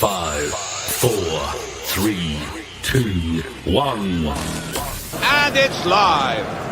5, 4, 3, 2, 1. And it's live.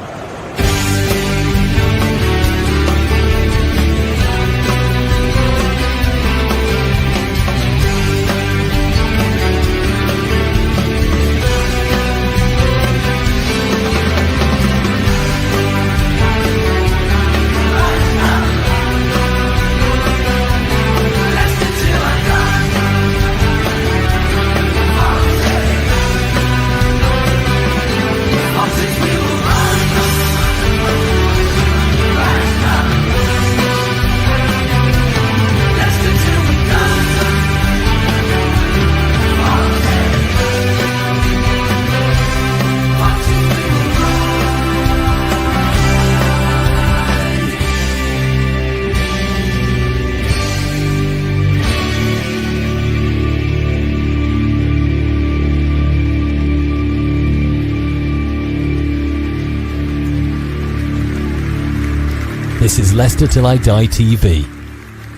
This is Leicester Till I Die TV.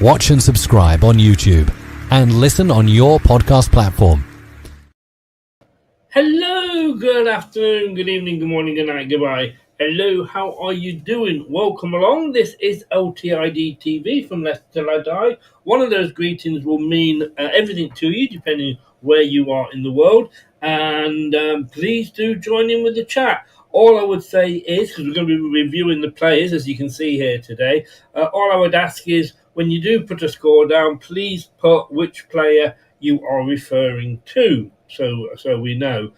Watch and subscribe on YouTube and listen on your podcast platform. Hello, good afternoon, good evening, good morning, good night, goodbye. Hello, how are you doing? Welcome along. This is LTID TV from Leicester Till I Die. One of those greetings will mean everything to you, depending where you are in the world. And please do join in with the chat. All I would say is, because we're going to be reviewing the players, as you can see here today, all I would ask is, when you do put a score down, please put which player you are referring to, so we know.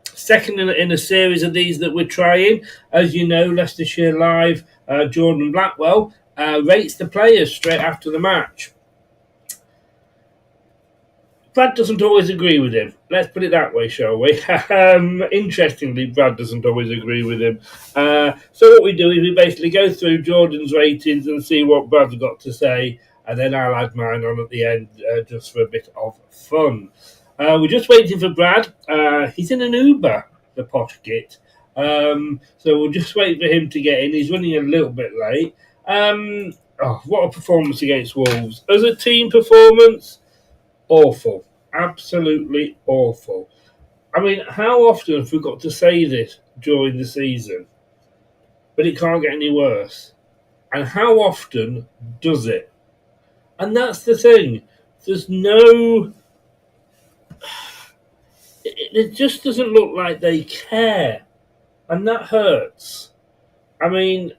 Second in a series of these that we're trying, as you know, Leicestershire Live, Jordan Blackwell, rates the players straight after the match. Brad doesn't always agree with him. Let's put it that way, shall we? Interestingly, Brad doesn't always agree with him. So what we do is we basically go through Jordan's ratings and see what Brad's got to say, and then I'll add mine on at the end just for a bit of fun. We're just waiting for Brad. He's in an Uber, the posh git. So we'll just wait for him to get in. He's running a little bit late. What a performance against Wolves. As a team performance, awful. Absolutely awful. I mean, how often have we got to say this during the season? But it can't get any worse. And how often does it? And that's the thing. There's no... It just doesn't look like they care. And that hurts. I mean,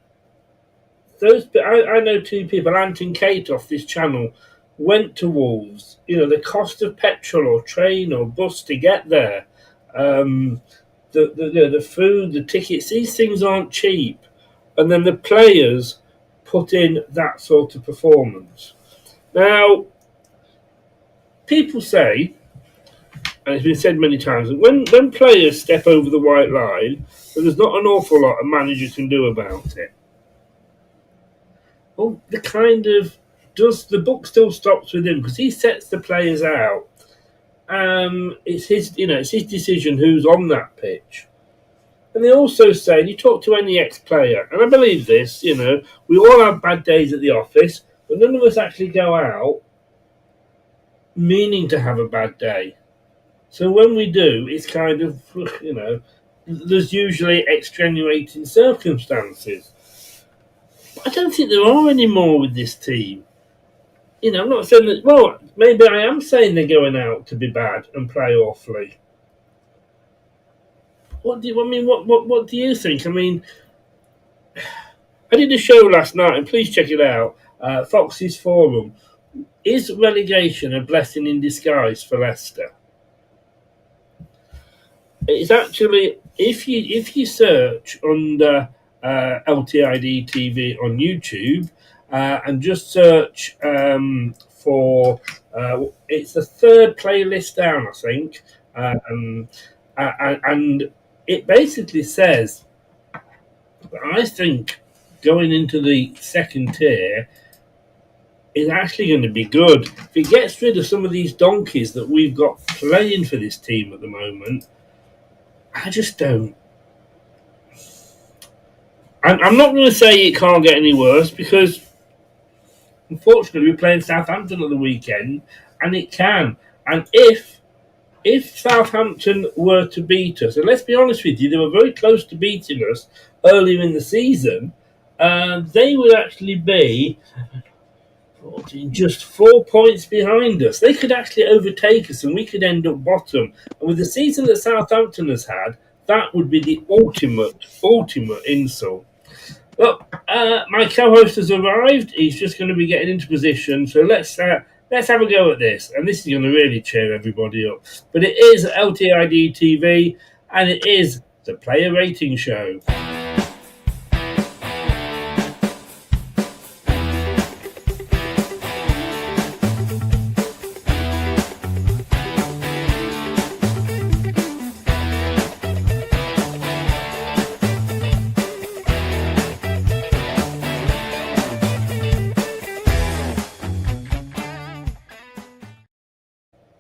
I know two people, Ant and Kate off this channel, went to Wolves. You know, the cost of petrol or train or bus to get there, the food, the tickets, these things aren't cheap. And then the players put in that sort of performance. Now, people say, and it's been said many times, that when players step over the white line, there's not an awful lot a manager can do about it. Well, the buck still stops with him because he sets the players out. It's his decision who's on that pitch. And they also say, you talk to any ex-player, and I believe this, we all have bad days at the office, but none of us actually go out meaning to have a bad day. So when we do, it's kind of, there's usually extenuating circumstances. But I don't think there are any more with this team. I'm not saying that, well, maybe I am saying they're going out to be bad and play awfully. What do you think? I mean, I did a show last night, and please check it out, Fox's Forum. Is relegation a blessing in disguise for Leicester? It's actually, if you search under LTID TV on YouTube, and just search for it's the third playlist down, I think, and it basically says, I think going into the second tier is actually going to be good. If it gets rid of some of these donkeys that we've got playing for this team at the moment, I just don't. I'm not going to say it can't get any worse, because unfortunately, we're playing Southampton at the weekend, and it can. And if Southampton were to beat us, and let's be honest with you, they were very close to beating us earlier in the season, they would actually be 14, just 4 points behind us. They could actually overtake us and we could end up bottom. And with the season that Southampton has had, that would be the ultimate insult. Look, my co-host has arrived. He's just going to be getting into position. So let's have a go at this. And this is going to really cheer everybody up. But it is LTID TV, and it is the Player Rating Show.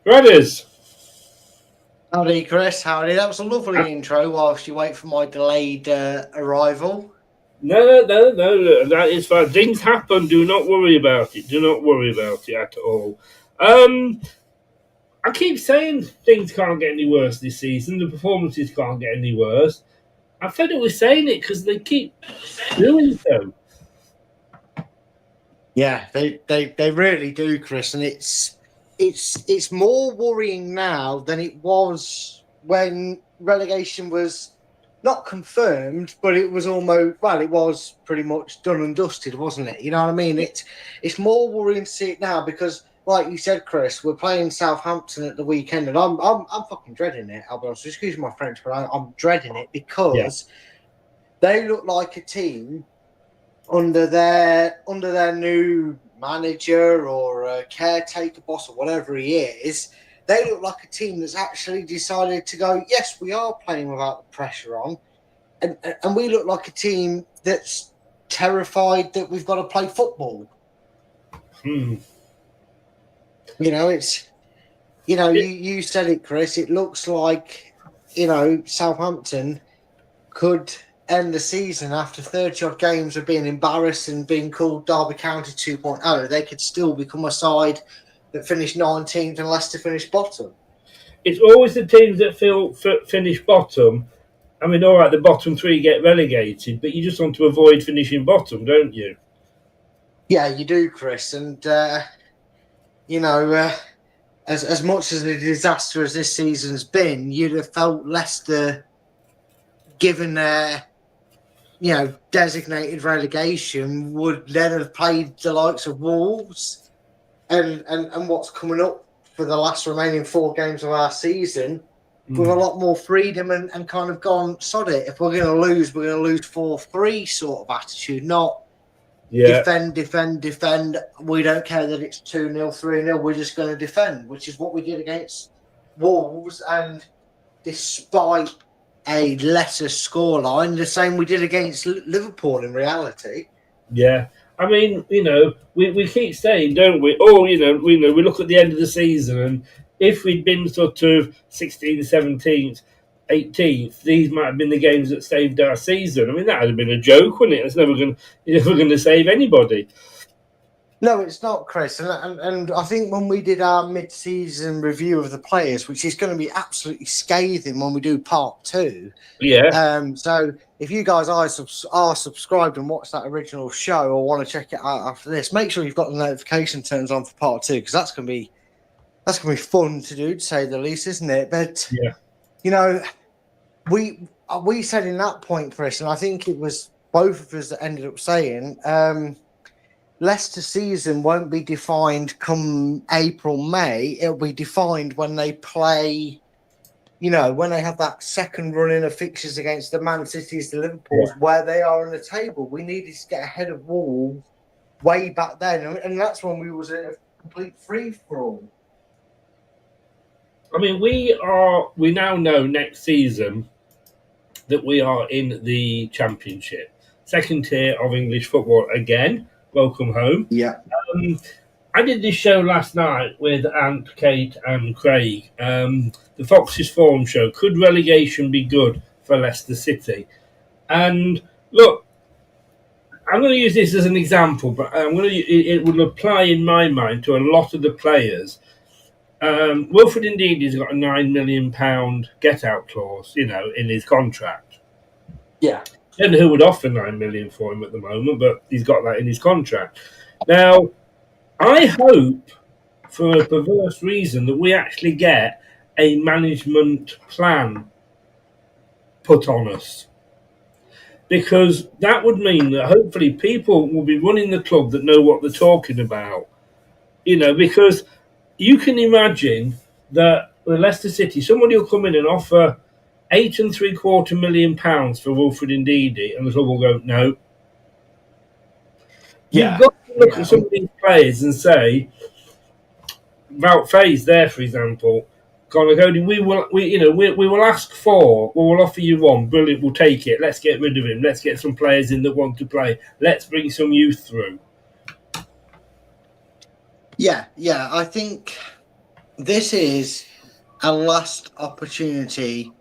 Brothers. Howdy, Chris. Howdy. That was a lovely intro whilst you wait for my delayed arrival. No, that is fine. Things happen. Do not worry about it. Do not worry about it at all. I keep saying things can't get any worse this season. The performances can't get any worse. I'm fed up with saying it because they keep doing so. Yeah, they really do, Chris, and it's more worrying now than it was when relegation was not confirmed, but it was almost, well, it was pretty much done and dusted, wasn't it? You know what I mean? It's more worrying to see it now because, like you said, Chris, we're playing Southampton at the weekend, and I'm fucking dreading it. I'll be honest. Excuse my French, but I'm dreading it because they look like a team under their new manager or caretaker boss or whatever he is. They look like a team that's actually decided to go, yes, we are playing without the pressure on, and we look like a team that's terrified that we've got to play football. You know, you said it, Chris. It looks like, Southampton could end the season after 30-odd games of being embarrassed and being called Derby County 2.0. They could still become a side that finished 19th and Leicester finished bottom. It's always the teams that finish bottom. I mean, all right, the bottom three get relegated, but you just want to avoid finishing bottom, don't you? Yeah, you do, Chris. And, as much as a disaster as this season's been, you'd have felt Leicester, given their designated relegation, would then have played the likes of Wolves and what's coming up for the last remaining 4 games of our season with a lot more freedom and kind of gone, sod it. If we're going to lose, we're going to lose 4-3 sort of attitude, not defend. We don't care that it's 2-0, 3-0. We're just going to defend, which is what we did against Wolves. And despite a lesser scoreline, the same we did against Liverpool in reality. Yeah. I mean, we keep saying, don't we? Oh, we look at the end of the season, and if we'd been sort of 16th, 17th, 18th, these might have been the games that saved our season. I mean, that would have been a joke, wouldn't it? It's never going to save anybody. No, it's not, Chris. And I think when we did our mid-season review of the players, which is going to be absolutely scathing when we do part 2. Yeah. So if you guys are subscribed and watched that original show or want to check it out after this, make sure you've got the notification turns on for part 2 because that's going to be fun to do, to say the least, isn't it? But we said in that point, Chris, and I think it was both of us that ended up saying, Leicester season won't be defined come April, May. It'll be defined when they play, when they have that second run in of fixtures against the Man Cities, the Liverpools, where they are on the table. We needed to get ahead of Wolves way back then. And that's when we was in a complete free-for-all. I mean, we now know next season that we are in the Championship, second tier of English football again. Welcome home. Yeah. I did this show last night with Aunt Kate and Craig. The Foxes Forum show. Could relegation be good for Leicester City? And look, I'm going to use this as an example, but it will apply in my mind to a lot of the players. Wilfred Ndidi got a £9 million get out clause, in his contract. Yeah. I don't know who would offer £9 million for him at the moment, but he's got that in his contract. Now, I hope, for a perverse reason, that we actually get a management plan put on us. Because that would mean that hopefully people will be running the club that know what they're talking about. Because you can imagine that with Leicester City, somebody will come in and offer £8.75 million for Wilfred Ndidi, and the club will go, no. You've got to look at some of these players and say, Wout Faes there, for example, we will ask for, we will offer you one, brilliant, we'll take it, let's get rid of him, let's get some players in that want to play, let's bring some youth through. Yeah, I think this is a last opportunity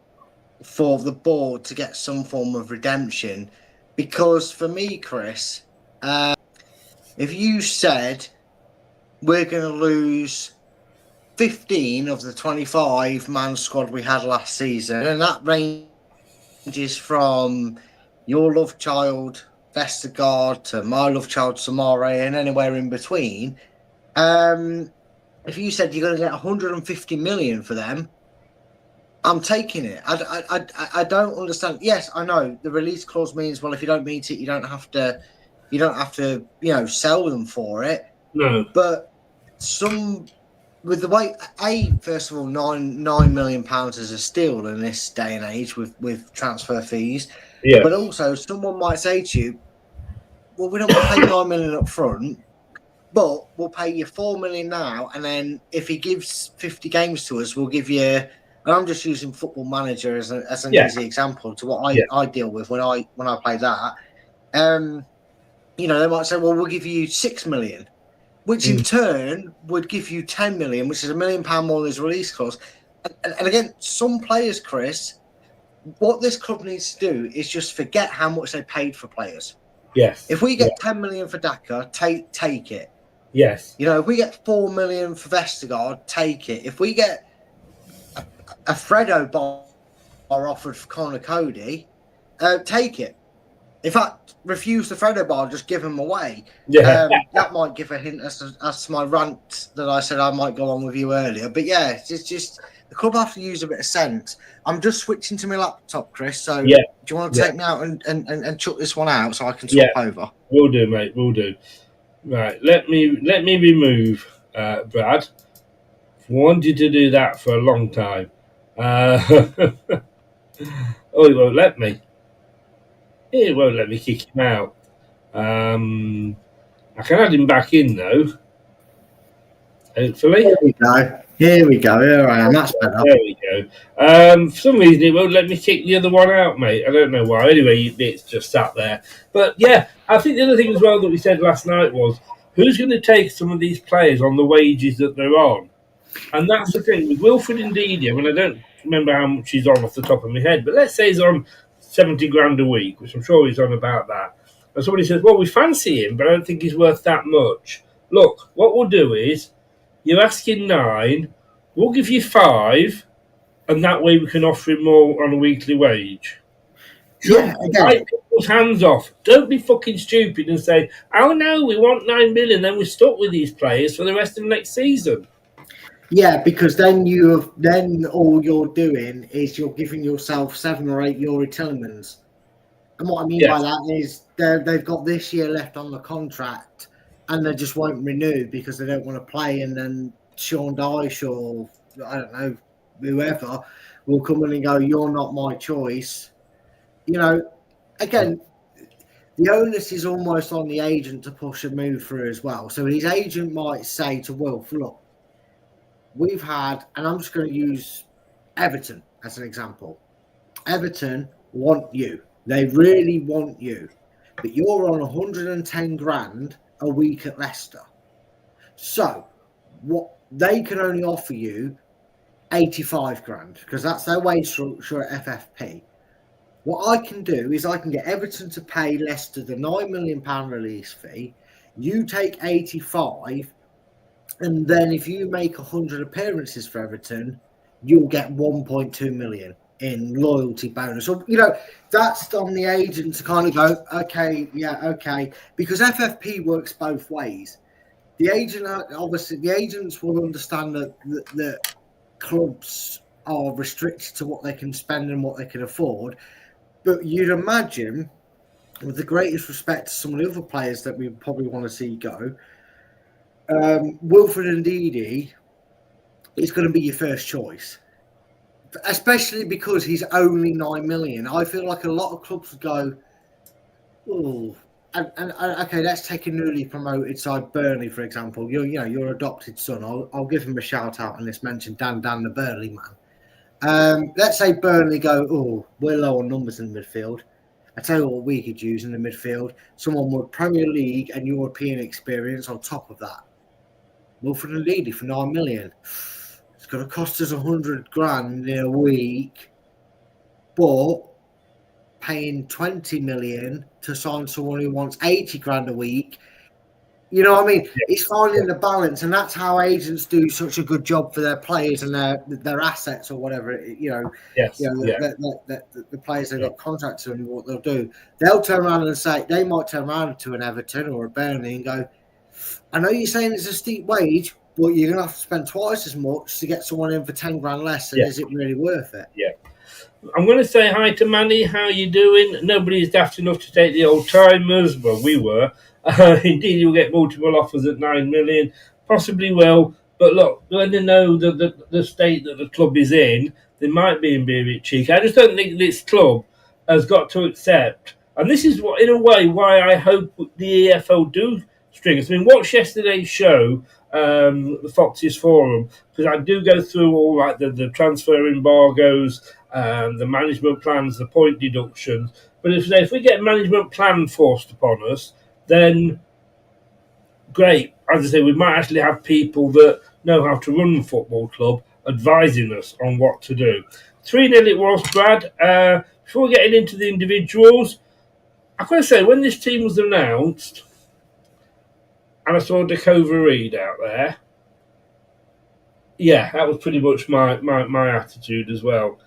for the board to get some form of redemption, because for me, Chris, if you said we're going to lose 15 of the 25-man squad we had last season, and that ranges from your love child Vestergaard to my love child Samare and anywhere in between, if you said you're going to get 150 million for them, I'm taking it. I don't understand. Yes, I know the release clause means, well, if you don't meet it, you don't have to sell them for it. No. But with the way, first of all, £9 million is a steal in this day and age with transfer fees. Yeah. But also, someone might say to you, well, we don't want to pay £9 million up front, but we'll pay you £4 million now, and then if he gives 50 games to us, we'll give you. And I'm just using Football Manager as an easy example to what I deal with when I play that. They might say, well, we'll give you £6 million, which in turn would give you £10 million, which is £1 million more than his release clause. And again, some players, Chris, what this club needs to do is just forget how much they paid for players. Yes. If we get 10 million for Daka, take it. Yes. If we get 4 million for Vestergaard, take it. If we get a Fredo bar offered for Connor Cody, take it. In fact, refuse the Fredo bar, just give him away. Yeah. That might give a hint as to my rant that I said I might go on with you earlier. But yeah, it's just the club have to use a bit of sense. I'm just switching to my laptop, Chris. So do you want to take me out and chuck this one out so I can swap over? Will do, mate. Will do. Right, let me remove Brad. Wanted to do that for a long time. Oh, he won't let me. He won't let me kick him out. I can add him back in though. Hopefully. Here we go. Here I am. That's better. There we go. For some reason, it won't let me kick the other one out, mate. I don't know why. Anyway, it's just sat there. But yeah, I think the other thing as well that we said last night was, who's going to take some of these players on the wages that they're on? And that's the thing. With Wilfred Ndidi, I don't remember how much he's on off the top of my head, but let's say he's on 70 grand a week, which I'm sure he's on about that. And somebody says, well, we fancy him, but I don't think he's worth that much. Look, what we'll do is, you're asking 9, we'll give you 5, and that way we can offer him more on a weekly wage. Take people's hands off. Don't be fucking stupid and say, oh no, we want 9 million, then we're stuck with these players for the rest of next season. Yeah, because then all you're doing is you're giving yourself 7 or 8 Yuri Tillemans. And what I mean by that is they've got this year left on the contract, and they just won't renew because they don't want to play. And then Sean Dyche or I don't know, whoever will come in and go, you're not my choice. Again, the onus is almost on the agent to push a move through as well. So his agent might say to Wilf, look, we've had, and I'm just going to use Everton as an example. Everton want you. They really want you. But you're on 110 grand a week at Leicester. So what they can only offer you 85 grand because that's their wage structure at FFP. What I can do is I can get Everton to pay Leicester the £9 million release fee. You take 85, and then if you make 100 appearances for Everton, you'll get 1.2 million in loyalty bonus. So, that's on the agent to kind of go, okay, because FFP works both ways. The agent, obviously, the agents will understand that clubs are restricted to what they can spend and what they can afford. But you'd imagine, with the greatest respect to some of the other players that we probably want to see go, Wilfred Ndidi is going to be your first choice, especially because he's only 9 million. I feel like a lot of clubs would go, oh, and okay, let's take a newly promoted side, Burnley, for example. Your adopted son. I'll give him a shout out on this mention, Dan the Burnley man. Let's say Burnley go, oh, we're low on numbers in the midfield. I tell you what we could use in the midfield, someone with Premier League and European experience on top of that. Wilfred Ndidi for 9 million. It's going to cost us 100 grand in a week, but paying 20 million to sign someone who wants 80 grand a week. You know what I mean? Yeah. It's finding the balance, and that's how agents do such a good job for their players and their assets or whatever. The players they've got contracts and what they'll do. They'll turn around and say, they might turn around to an Everton or a Burnley and go, I know you're saying it's a steep wage, but you're going to have to spend twice as much to get someone in for 10 grand less. And is it really worth it? Yeah. I'm going to say hi to Manny. How you doing? Nobody's daft enough to take the old timers. Well, we were. Indeed, you'll get multiple offers at 9 million. Possibly will. But look, when they know the state that the club is in, they might be a bit cheeky. I just don't think this club has got to accept. And this is, in a way, why I hope the EFL do string us. I mean, watch yesterday's show, the Foxes Forum, because I do go through all like the transfer embargoes, the management plans, the point deductions. But if we get management plan forced upon us, then great. As I say, we might actually have people that know how to run the football club advising us on what to do. 3-0 it was, Brad. Before getting into the individuals, I've got to say, when this team was announced, and I saw Dakota Reed out there, yeah, that was pretty much my attitude as well.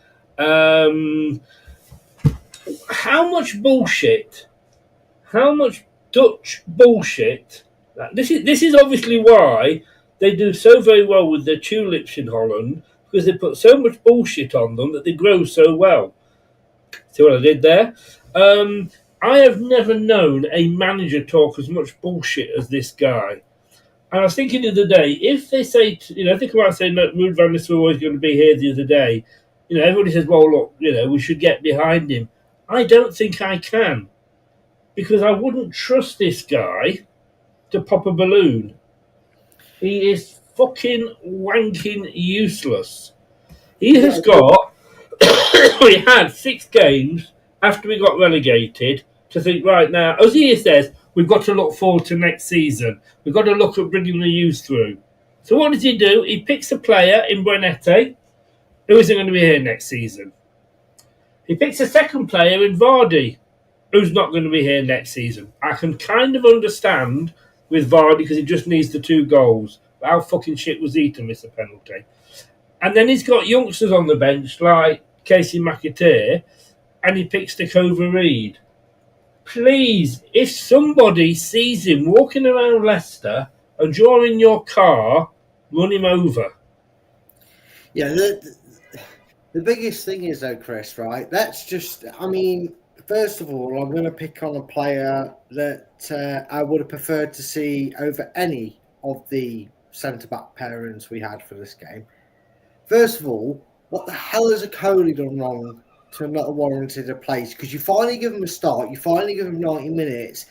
How much bullshit? How much Dutch bullshit? This is obviously why they do so very well with their tulips in Holland, because they put so much bullshit on them that they grow so well. See what I did there? I have never known a manager talk as much bullshit as this guy. And I was thinking the other day, if they say, if they come out and say, no, Ruud van Nistelrooy is going to be here the other day, everybody says, well, look, we should get behind him. I don't think I can, because I wouldn't trust this guy to pop a balloon. He is fucking wanking useless. He has got, we had 6 games after we got relegated to think, right now, as he says, we've got to look forward to next season. We've got to look at bringing the youth through. So what does he do? He picks a player in Buenete who isn't going to be here next season. He picks a second player in Vardy who's not going to be here next season. I can kind of understand with Vardy because he just needs the 2 goals. But how fucking shit was he to miss a penalty? And then he's got youngsters on the bench like Casey McAteer, and he picks Dakota Reed. Please, if somebody sees him walking around Leicester and you're in your car, run him over. Yeah, the biggest thing is, though, Chris, right? That's just, first of all, I'm going to pick on a player that I would have preferred to see over any of the centre-back pairings we had for this game. First of all, what the hell has Okoli done wrong to not have warranted a place? Because you finally give him a start, you finally give him 90 minutes.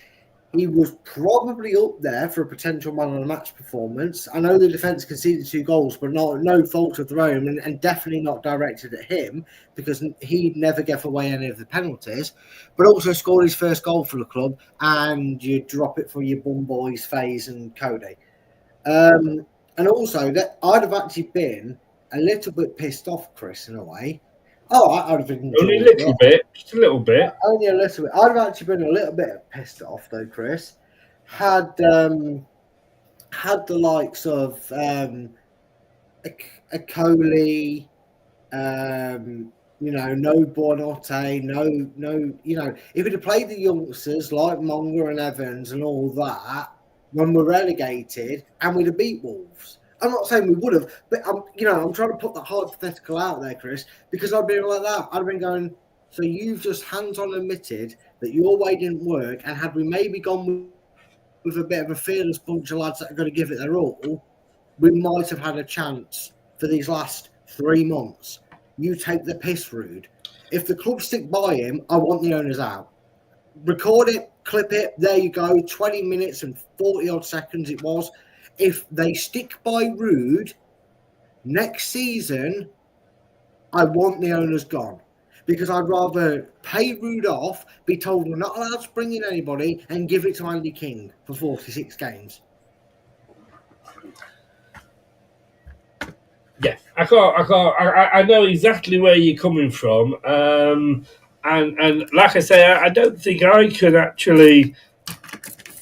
He was probably up there for a potential man of the match performance. I know the defence conceded 2 goals, but no fault of their own, and definitely not directed at him because he never gave away any of the penalties. But also scored his first goal for the club, and you drop it for your bum boys, Faze and Cody. And also, that I'd have actually been a little bit pissed off, Chris, in a way, Oh, I'd have enjoyed Only a it. little bit, just a little bit. Only a little bit. I'd have actually been a little bit pissed off though, Chris. Had had the likes of a Coley, no Buonanotte, no, if he'd have played the youngsters like Monger and Evans and all that when we're relegated and we'd have beat Wolves. I'm not saying we would have, but I'm trying to put that hypothetical out there, Chris, because I'd been like that. I'd have been going, so you've just hands-on admitted that your way didn't work, and had we maybe gone with a bit of a fearless bunch of lads that are going to give it their all, we might have had a chance for these last 3 months. You take the piss, Rude. If the club stick by him, I want the owners out. Record it, clip it, there you go. 20 minutes and 40 odd seconds it was. If they stick by Rude next season, I want the owners gone. Because I'd rather pay Rude off, be told we're not allowed to bring in anybody, and give it to Andy King for 46 games. Yeah, I know exactly where you're coming from. And like I say, I don't think I can actually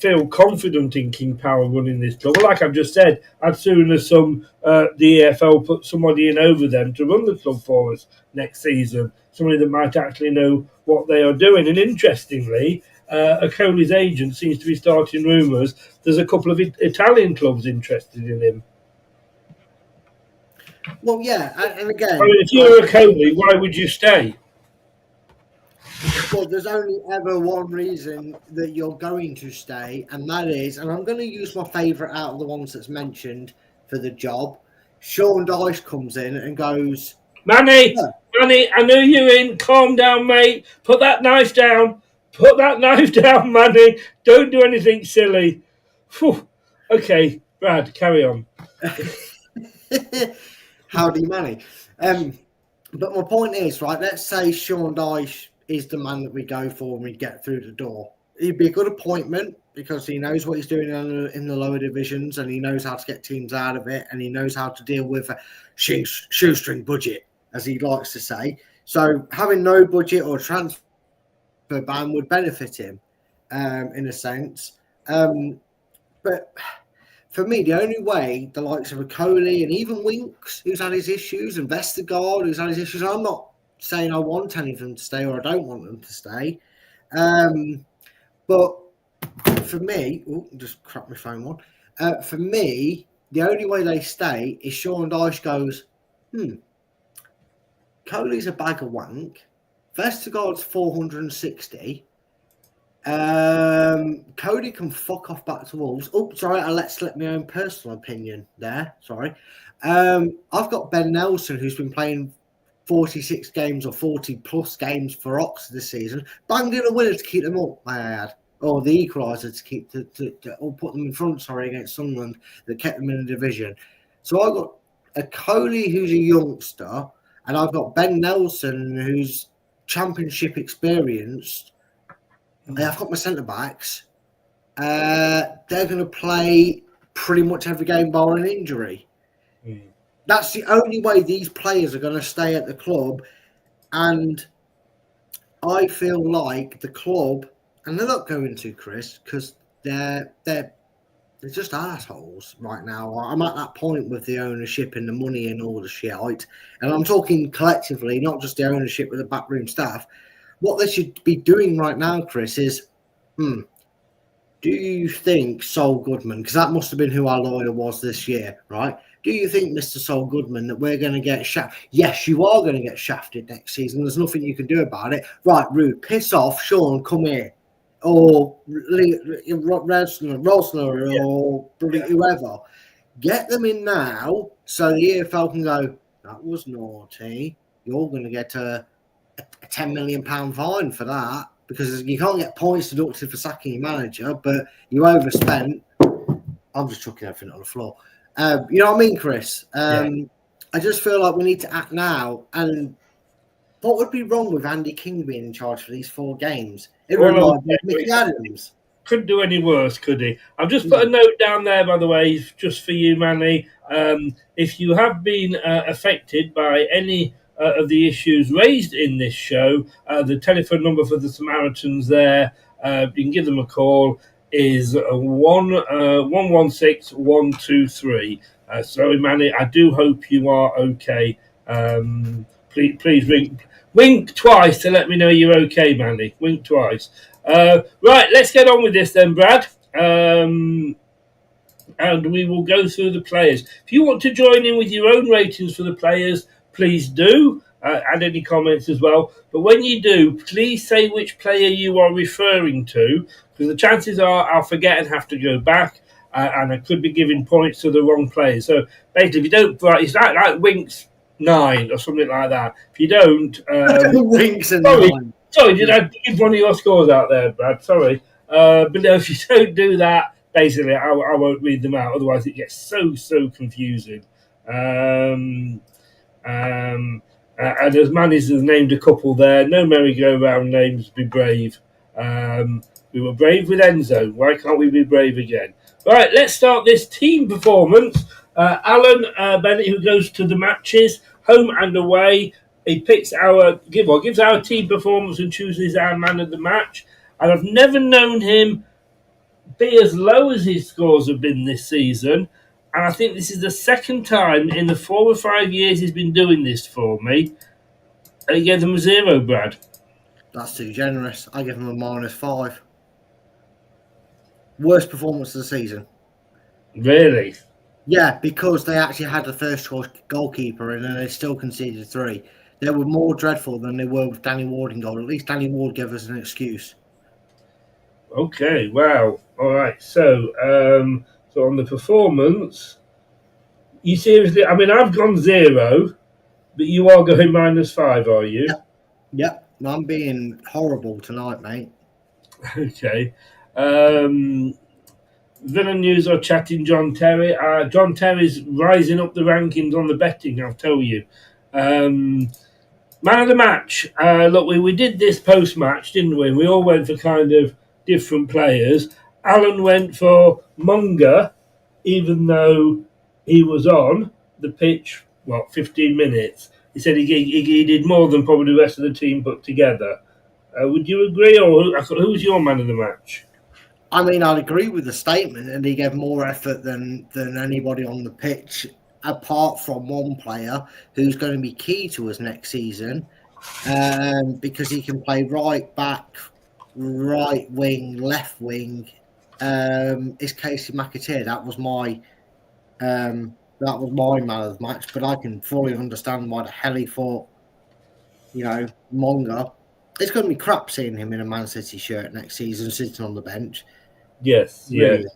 feel confident in King Power running this club. Like I've just said, as soon as the EFL put somebody in over them to run the club for us next season, somebody that might actually know what they are doing. And interestingly, Coley's agent seems to be starting rumours. There's a couple of Italian clubs interested in him. Well, yeah, and again... I mean, if you were a Coley, why would you stay? Well, there's only ever one reason that you're going to stay, and that is, and I'm going to use my favourite out of the ones that's mentioned for the job. Sean Dyche comes in and goes, Manny, I know you're in. Calm down, mate. Put that knife down. Put that knife down, Manny. Don't do anything silly. Whew. Okay, Brad, carry on. Howdy, Manny. But my point is, right, let's say Sean Dyche is the man that we go for when we get through the door. He'd be a good appointment because he knows what he's doing in the lower divisions, and he knows how to get teams out of it, and he knows how to deal with a shoestring budget, as he likes to say. So having no budget or transfer ban would benefit him in a sense. But for me, the only way the likes of a Coley and even Winks, who's had his issues, and Vestergaard, who's had his issues, I'm not saying I want any of them to stay or I don't want them to stay. But for me, just crap my phone on. For me, the only way they stay is Sean Dyche goes, Coley's a bag of wank. Vestergaard's 460. Cody can fuck off back to Wolves. Oh, sorry, I let slip my own personal opinion there. Sorry. I've got Ben Nelson, who's been playing 46 games or 40 plus games for Oxford this season, banged in a winner to keep them up, may I add, or the equaliser to keep or put them in front. Sorry, against Sunderland that kept them in the division. So I've got a Coley who's a youngster, and I've got Ben Nelson who's championship experienced. I've got my centre backs. They're going to play pretty much every game barring injury. That's the only way these players are going to stay at the club. And I feel like the club, and they're not going to, Chris, because they're just assholes right now. I'm at that point with the ownership and the money and all the shit. And I'm talking collectively, not just the ownership with the backroom staff. What they should be doing right now, Chris, is, do you think Sol Goodman, because that must have been who our lawyer was this year, right? Do you think, Mr. Sol Goodman, that we're going to get shafted? Yes, you are going to get shafted next season. There's nothing you can do about it. Right, Rude, piss off, Sean, come here. Or Rosner or whoever. Get them in now so the EFL can go, that was naughty. You're going to get a £10 million fine for that, because you can't get points deducted for sacking your manager, but you overspent. I'm just chucking everything on the floor. You know what I mean, Chris? I just feel like we need to act now. And what would be wrong with Andy King being in charge for these 4 games? It reminds me of Mickey Adams. Couldn't do any worse, could he? I've just put a note down there, by the way, just for you, Manny. If you have been affected by any of the issues raised in this show, the telephone number for the Samaritans there, you can give them a call, is 116 123. Sorry, Manny, I do hope you are okay. Please wink twice to let me know you're okay, Manny. Wink twice. Right, let's get on with this then, Brad. And we will go through the players. If you want to join in with your own ratings for the players, please do. Add any comments as well. But when you do, please say which player you are referring to, because the chances are I'll forget and have to go back, and I could be giving points to the wrong player. So basically, if you don't, it's like Winks 9 or something like that. If you don't, Winks and 9. Sorry, did I give one of your scores out there, Brad? Sorry, but no, if you don't do that, basically, I won't read them out. Otherwise, it gets so confusing. And as Manny's has named a couple there, no merry-go-round names, be brave. We were brave with Enzo. Why can't we be brave again? Right, let's start this team performance. Alan Bennett, who goes to the matches, home and away. He picks gives our team performance and chooses our man of the match. And I've never known him be as low as his scores have been this season. And I think this is the second time in the 4 or 5 years he's been doing this for me. And he gave them a 0, Brad. That's too generous. I give him a -5. Worst performance of the season. Really? Yeah, because they actually had the first choice goalkeeper and then they still conceded 3. They were more dreadful than they were with Danny Ward in goal. At least Danny Ward gave us an excuse. Okay, wow. All right. So on the performance, you seriously, I mean, I've gone 0, but you are going -5, are you? Yep. I'm being horrible tonight, mate. Okay. Villain News are chatting John Terry. John Terry's rising up the rankings on the betting, I'll tell you. Man of the match. Look, we did this post-match, didn't we? We all went for kind of different players. Alan went for Munger, even though he was on the pitch, 15 minutes. He said he did more than probably the rest of the team put together. Would you agree, or who's your man of the match? I mean, I'd agree with the statement, and he gave more effort than anybody on the pitch, apart from one player who's going to be key to us next season, because he can play right back, right wing, left wing. Is Casey McAteer. That was my man of the match, but I can fully understand why the hell he thought, Monga. It's going to be crap seeing him in a Man City shirt next season, sitting on the bench. Yes, Really.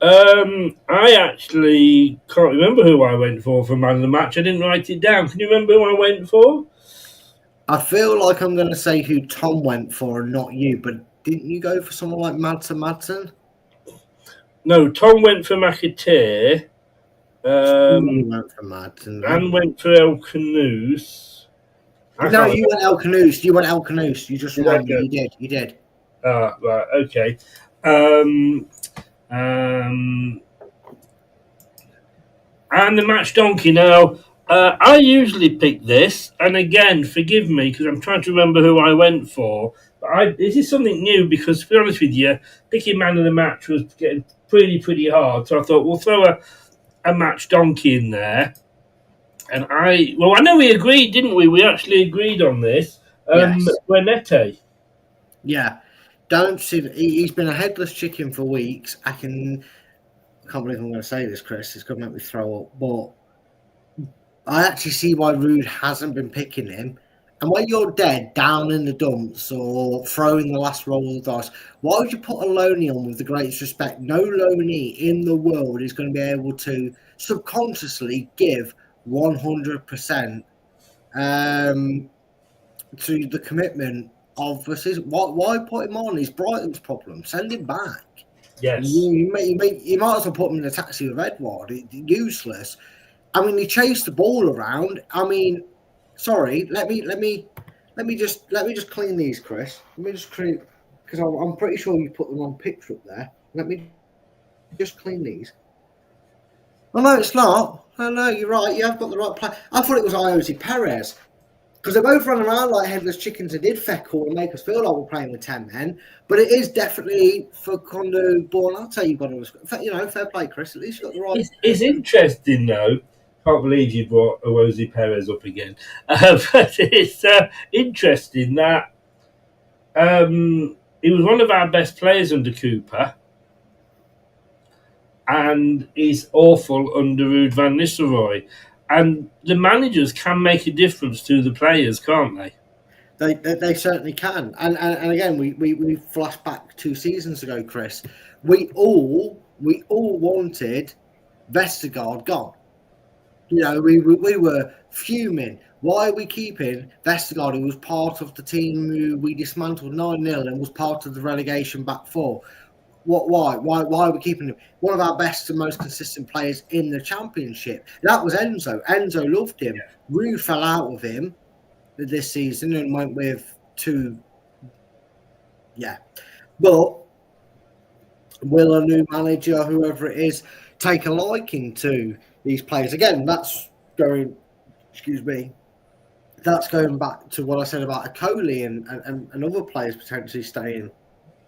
I actually can't remember who I went for man of the match. I didn't write it down. Can you remember who I went for? I feel like I'm going to say who Tom went for and not you, but didn't you go for someone like Madsen? No, Tom went for McAteer. You went for Madsen. And went for El Canoes. No, you went El Canoes. You just remembered. You did. Right, okay. And the match donkey. Now, I usually pick this, and again, forgive me because I'm trying to remember who I went for. But this is something new because, to be honest with you, picking man of the match was getting pretty hard. So I thought we'll throw a match donkey in there. And I know we agreed, didn't we? We actually agreed on this. Yes. Renette. Yeah. Don't see that he's been a headless chicken for weeks. I can't believe I'm going to say this, Chris. It's going to make me throw up. But I actually see why Rude hasn't been picking him. And when you're dead, down in the dumps or throwing the last roll of the dice, why would you put a loanee on with the greatest respect? No loanee in the world is going to be able to subconsciously give 100% to the commitment of the season. Why put him on? He's Brighton's problem. Send him back. Yes. You might as well put him in a taxi with Edward. Useless. I mean, he chased the ball around. I mean, sorry. Let me just clean these, Chris. Let me just clean, because I'm pretty sure you put them on picture up there. Let me just clean these. Oh no, it's not. Oh no, you're right. You have got the right player. I thought it was Ioti Perez. Because they're both running around like headless chickens and did feckle and make us feel like we're playing with 10 men. But it is definitely for Kondo Born. I'll tell you, fair play, Chris. At least you got the right. It's interesting, though. Can't believe you brought Owozi Perez up again. But it's interesting that he was one of our best players under Cooper, and he's awful under Ruud van Nistelrooy. And the managers can make a difference to the players, can't they? They certainly can. And again, we flash back 2 seasons ago, Chris. We all wanted Vestergaard gone. You know, we were fuming. Why are we keeping Vestergaard, who was part of the team who we dismantled 9-0 and was part of the relegation back 4? Why are we keeping him? One of our best and most consistent players in the championship. That was Enzo. Enzo loved him. Rue fell out with him this season and went with 2. Yeah. But will a new manager, whoever it is, take a liking to these players? Again, that's going back to what I said about Akoli and other players potentially staying.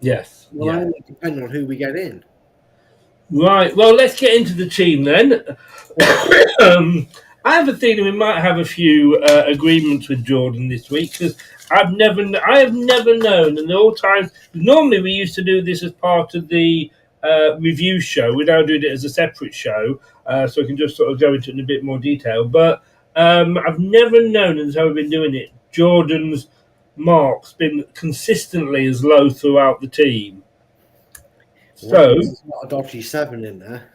Yes. Well, only depending on who we get in. Right. Well, let's get into the team then. I have a feeling we might have a few agreements with Jordan this week because I have never known, and all times. Normally, we used to do this as part of the review show. We now do it as a separate show, so we can just sort of go into it in a bit more detail. But I've never known, and so I've been doing it. Jordan's mark's been consistently as low throughout the team. So there's not a dodgy 7 in there.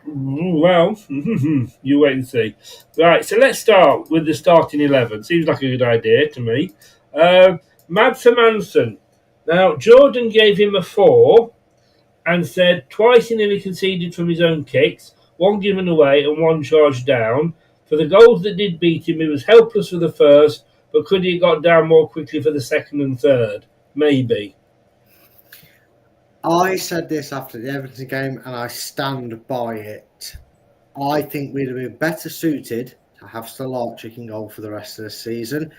Well, you wait and see. Right, so let's start with the starting 11. Seems like a good idea to me. Mads Hermansson. Now, Jordan gave him a 4 and said twice he nearly conceded from his own kicks, 1 given away and 1 charged down. For the goals that did beat him, he was helpless for the first, but could he have got down more quickly for the second and third? Maybe. I said this after the Everton game, and I stand by it. I think we'd have been better suited to have Stolarczyk kicking goal for the rest of the season.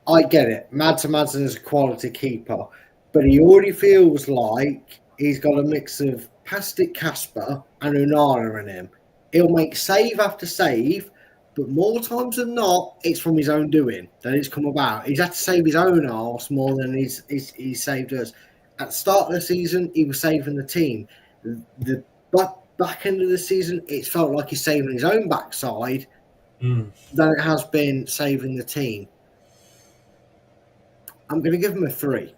I get it. Mads Hermansson is a quality keeper, but he already feels like he's got a mix of Pastic Casper and Unana in him. He'll make save after save, but more times than not, it's from his own doing that it's come about. He's had to save his own arse more than he's saved us. At the start of the season, he was saving the team. The back end of the season, it's felt like he's saving his own backside than it has been saving the team. I'm going to give him a 3.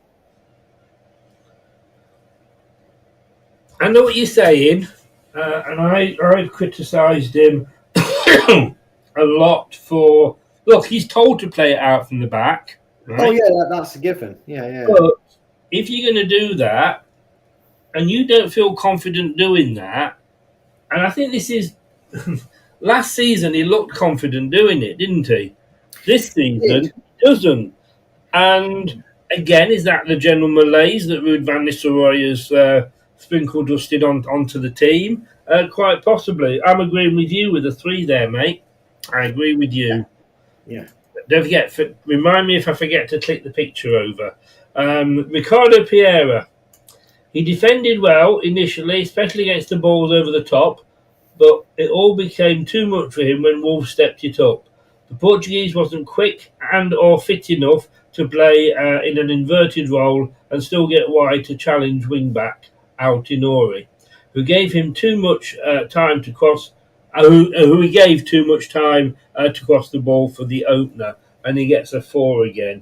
I know what you're saying, and I've criticised him a lot for... Look, he's told to play it out from the back. Right? Oh, yeah, that's a given. Yeah. But if you're going to do that, and you don't feel confident doing that, and I think this is... last season, he looked confident doing it, didn't he? This season, he doesn't. And again, is that the general malaise that Ruud van Nistelrooy has sprinkled dusted onto the team? Quite possibly. I'm agreeing with you with a 3 there, mate. I agree with you. Yeah. Don't forget, remind me if I forget to click the picture over. Ricardo Pereira. He defended well initially, especially against the balls over the top, but it all became too much for him when Wolves stepped it up. The Portuguese wasn't quick and or fit enough to play in an inverted role and still get wide to challenge wing-back Altinori, who gave him too much time to cross, who he gave too much time to cross the ball for the opener, and he gets a 4 again.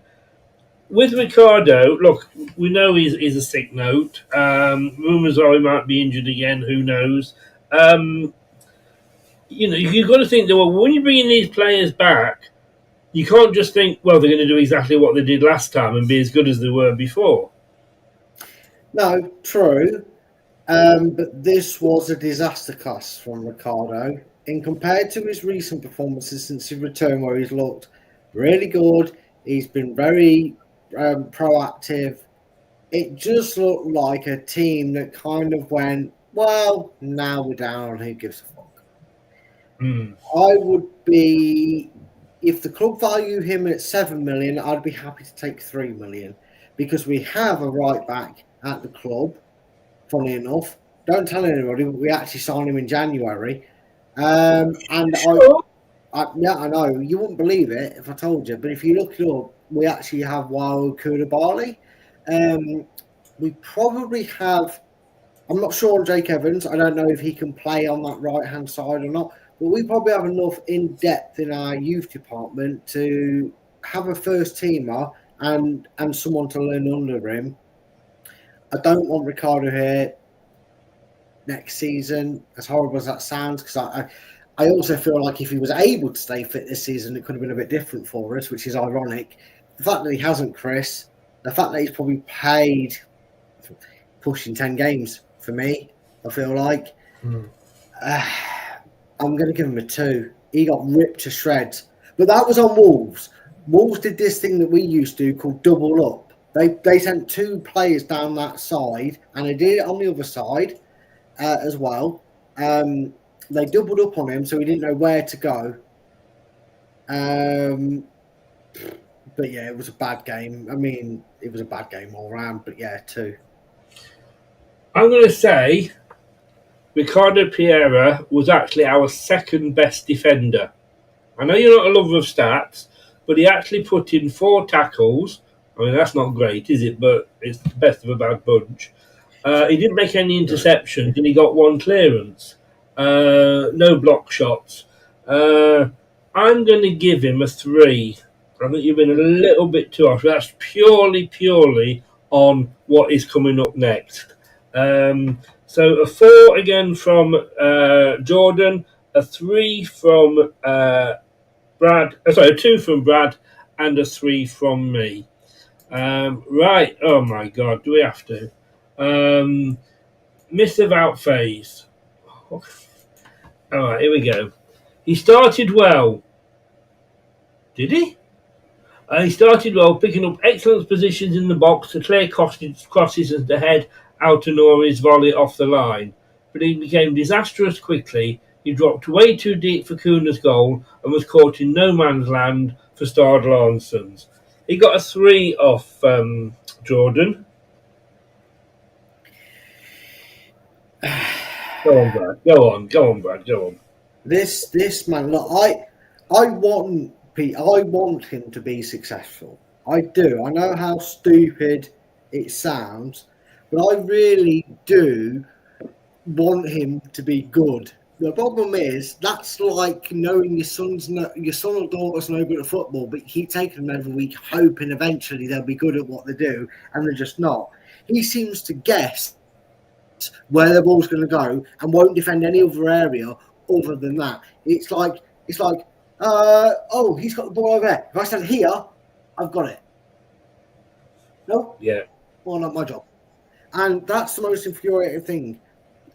With Ricardo, look, we know he's a sick note. Rumours are he might be injured again, who knows. You've got to think that when you're bringing these players back, you can't just think, well, they're going to do exactly what they did last time and be as good as they were before. No, true. But this was a disaster class from Ricardo. In compared to his recent performances since his return, where he's looked really good, he's been very proactive. It just looked like a team that kind of went, well, now we're down, who gives a fuck? I would be if the club value him at 7 million, I'd be happy to take 3 million because we have a right back at the club. Funny enough, don't tell anybody, but we actually signed him in January. And Sure. yeah, I know you wouldn't believe it if I told you, but if you look it up, we actually have Wael Koulibaly. We probably have. I'm not sure on Jake Evans. I don't know if he can play on that right hand side or not. But we probably have enough in depth in our youth department to have a first teamer and someone to learn under him. I don't want Ricardo here next season, as horrible as that sounds, because I also feel like if he was able to stay fit this season, it could have been a bit different for us, which is ironic. The fact that he hasn't, Chris, the fact that he's probably played pushing 10 games for me, I feel like. I'm going to give him a 2. He got ripped to shreds. But that was on Wolves. Wolves did this thing that we used to do called double up. They sent 2 players down that side, and they did it on the other side as well. They doubled up on him, so he didn't know where to go. But yeah, it was a bad game. I mean, it was a bad game all round, but yeah, 2. I'm going to say Ricardo Pereira was actually our second best defender. I know you're not a lover of stats, but he actually put in 4 tackles. I mean, that's not great, is it? But it's the best of a bad bunch. He didn't make any interceptions, and he got 1 clearance. No block shots. I'm going to give him a 3. I think you've been a little bit too harsh. That's purely on what is coming up next. So a 4 again from Jordan, a 3 from Brad. Sorry, a 2 from Brad, and a 3 from me. Right. Oh my God. Do we have to? Miss about phase. All right. Here we go. He started well. Did he? He started well, picking up excellent positions in the box to clear crosses and to head Altonori's volley off the line. But he became disastrous quickly. He dropped way too deep for Kuna's goal and was caught in no man's land for Stard Larson's. He got a 3 off Jordan. Go on, Brad. Go on, Brad. Go on. This man, look, I want him to be successful. I do. I know how stupid it sounds, but I really do want him to be good. The problem is that's like knowing your son or daughter's no good at football, but you keep taking them every week, hoping eventually they'll be good at what they do, and they're just not. He seems to guess where the ball's going to go and won't defend any other area other than that. It's like oh, he's got the ball over there. If I stand here, I've got it. No? Yeah. Well, not my job. And that's the most infuriating thing.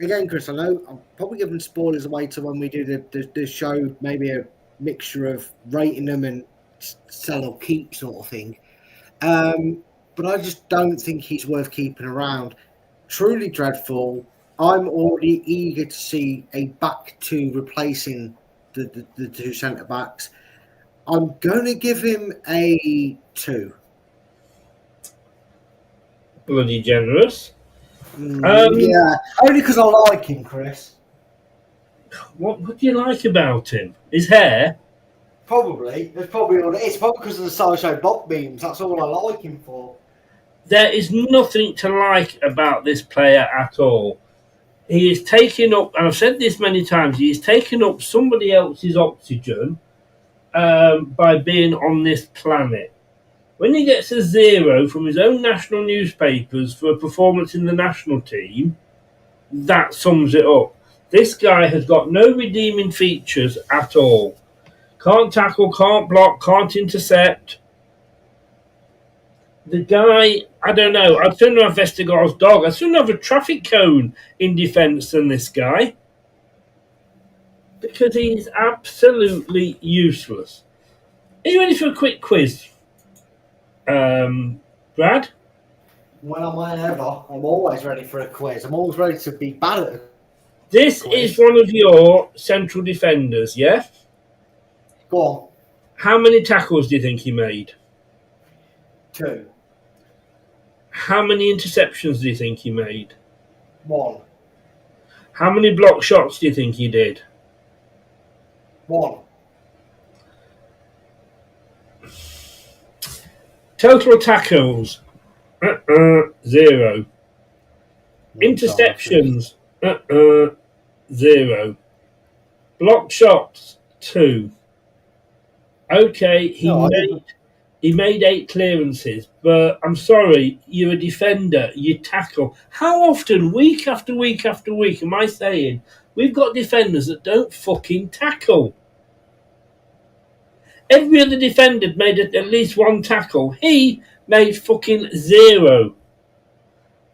Again, Chris, I know I'm probably giving spoilers away to when we do the show, maybe a mixture of rating them and sell or keep sort of thing. But I just don't think he's worth keeping around. Truly dreadful. I'm already eager to see a back 2 replacing the 2 centre-backs. I'm going to give him a 2. Bloody generous. Yeah, only because I like him, Chris. What do you like about him? His hair? Probably. It's probably because of the Sideshow Bob memes. That's all I like him for. There is nothing to like about this player at all. He is taking up, and I've said this many times, he is taking up somebody else's oxygen by being on this planet. When he gets a 0 from his own national newspapers for a performance in the national team, that sums it up. This guy has got no redeeming features at all. Can't tackle, can't block, can't intercept. The guy, I don't know, I'd sooner have Vestergaard's dog. I'd sooner have a traffic cone in defence than this guy. Because he's absolutely useless. Are you ready for a quick quiz? Brad? When am I ever? I'm always ready for a quiz. I'm always ready to be bad at it. This is one of your central defenders, yeah? Go on. How many tackles do you think he made? 2. How many interceptions do you think he made? 1. How many block shots do you think he did? 1. Total tackles, 0. Interceptions, 0. Block shots, 2. Okay, he made 8 clearances, but I'm sorry, you're a defender, you tackle. How often, week after week after week, am I saying we've got defenders that don't fucking tackle? Every other defender made at least 1 tackle. He made fucking 0.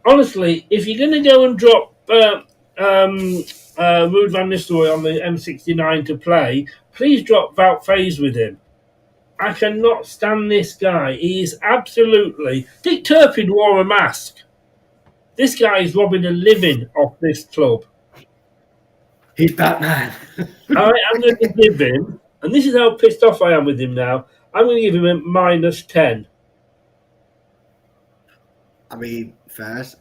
Honestly, if you're going to go and drop Ruud van Nistelrooy on the M69 to play, please drop Wout Faes with him. I cannot stand this guy. He is absolutely... Dick Turpin wore a mask. This guy is robbing a living off this club. He's Batman. I am going to give him, and this is how pissed off I am with him now, I'm going to give him a -10. I mean, first.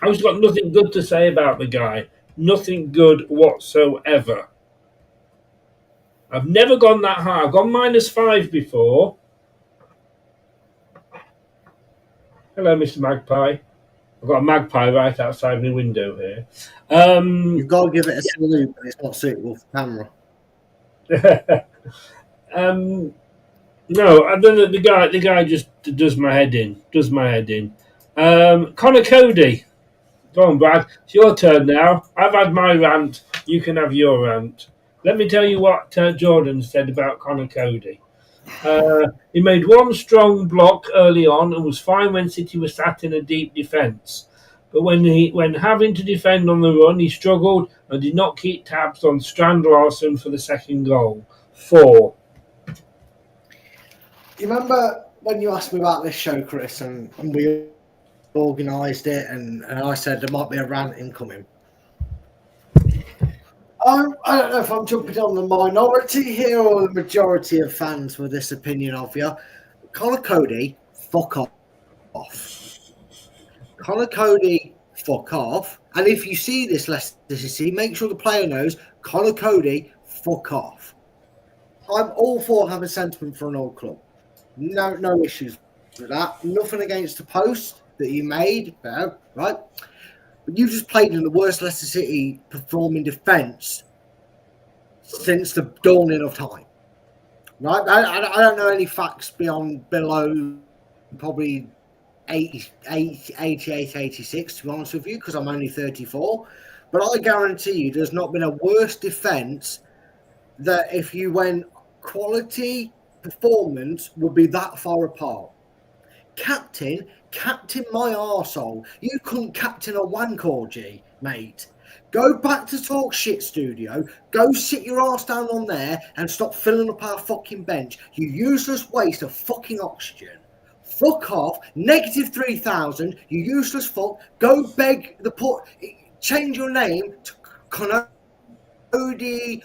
I've just got nothing good to say about the guy. Nothing good whatsoever. I've never gone that high. I've gone -5 before. Hello, Mr. Magpie. I've got a magpie right outside my window here. You've got to give it a salute, but it's not suitable for camera. No, I don't know. The guy just does my head in. Connor Cody. Go on, Brad. It's your turn now. I've had my rant. You can have your rant. Let me tell you what Jordan said about Connor Cody. He made 1 strong block early on and was fine when City was sat in a deep defence. But when having to defend on the run, he struggled and did not keep tabs on Strand Larson for the second goal. 4. You remember when you asked me about this show, Chris, and we organised it, and I said there might be a rant incoming? I don't know if I'm jumping on the minority here or the majority of fans with this opinion of you. Connor Cody, fuck off. Connor Cody, fuck off. And if you see this Leicester, make sure the player knows Connor Cody, fuck off. I'm all for having sentiment for an old club. No issues with that. Nothing against the post that you made, right? But you just played in the worst Leicester City performing defence since the dawning of time, right? I don't know any facts below probably 88, 86, to be honest with you, because I'm only 34. But I guarantee you there's not been a worse defence that if you went quality performance would be that far apart. Captain my arsehole. You couldn't captain a wank orgy, mate. Go back to Talk Shit Studio. Go sit your arse down on there and stop filling up our fucking bench. You useless waste of fucking oxygen. Fuck off. -3,000. You useless fuck. Go beg the change your name to Cody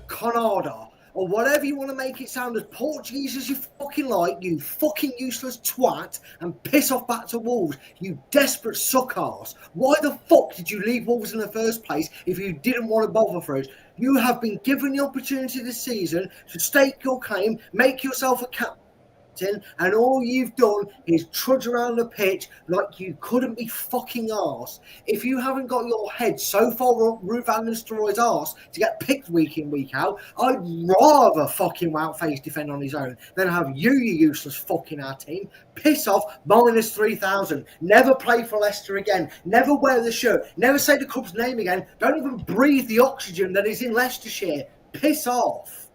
Conada. Or whatever you want to make it sound as Portuguese as you fucking like, you fucking useless twat, and piss off back to Wolves, you desperate suck-arse. Why the fuck did you leave Wolves in the first place if you didn't want to bother for us? You have been given the opportunity this season to stake your claim, make yourself a captain, and all you've done is trudge around the pitch like you couldn't be fucking arse. If you haven't got your head so far up Ruud van Nistelrooy's arse to get picked week in, week out, I'd rather fucking Wout Faes defend on his own than have you useless fucking our team. Piss off, -3,000. Never play for Leicester again. Never wear the shirt. Never say the club's name again. Don't even breathe the oxygen that is in Leicestershire. Piss off.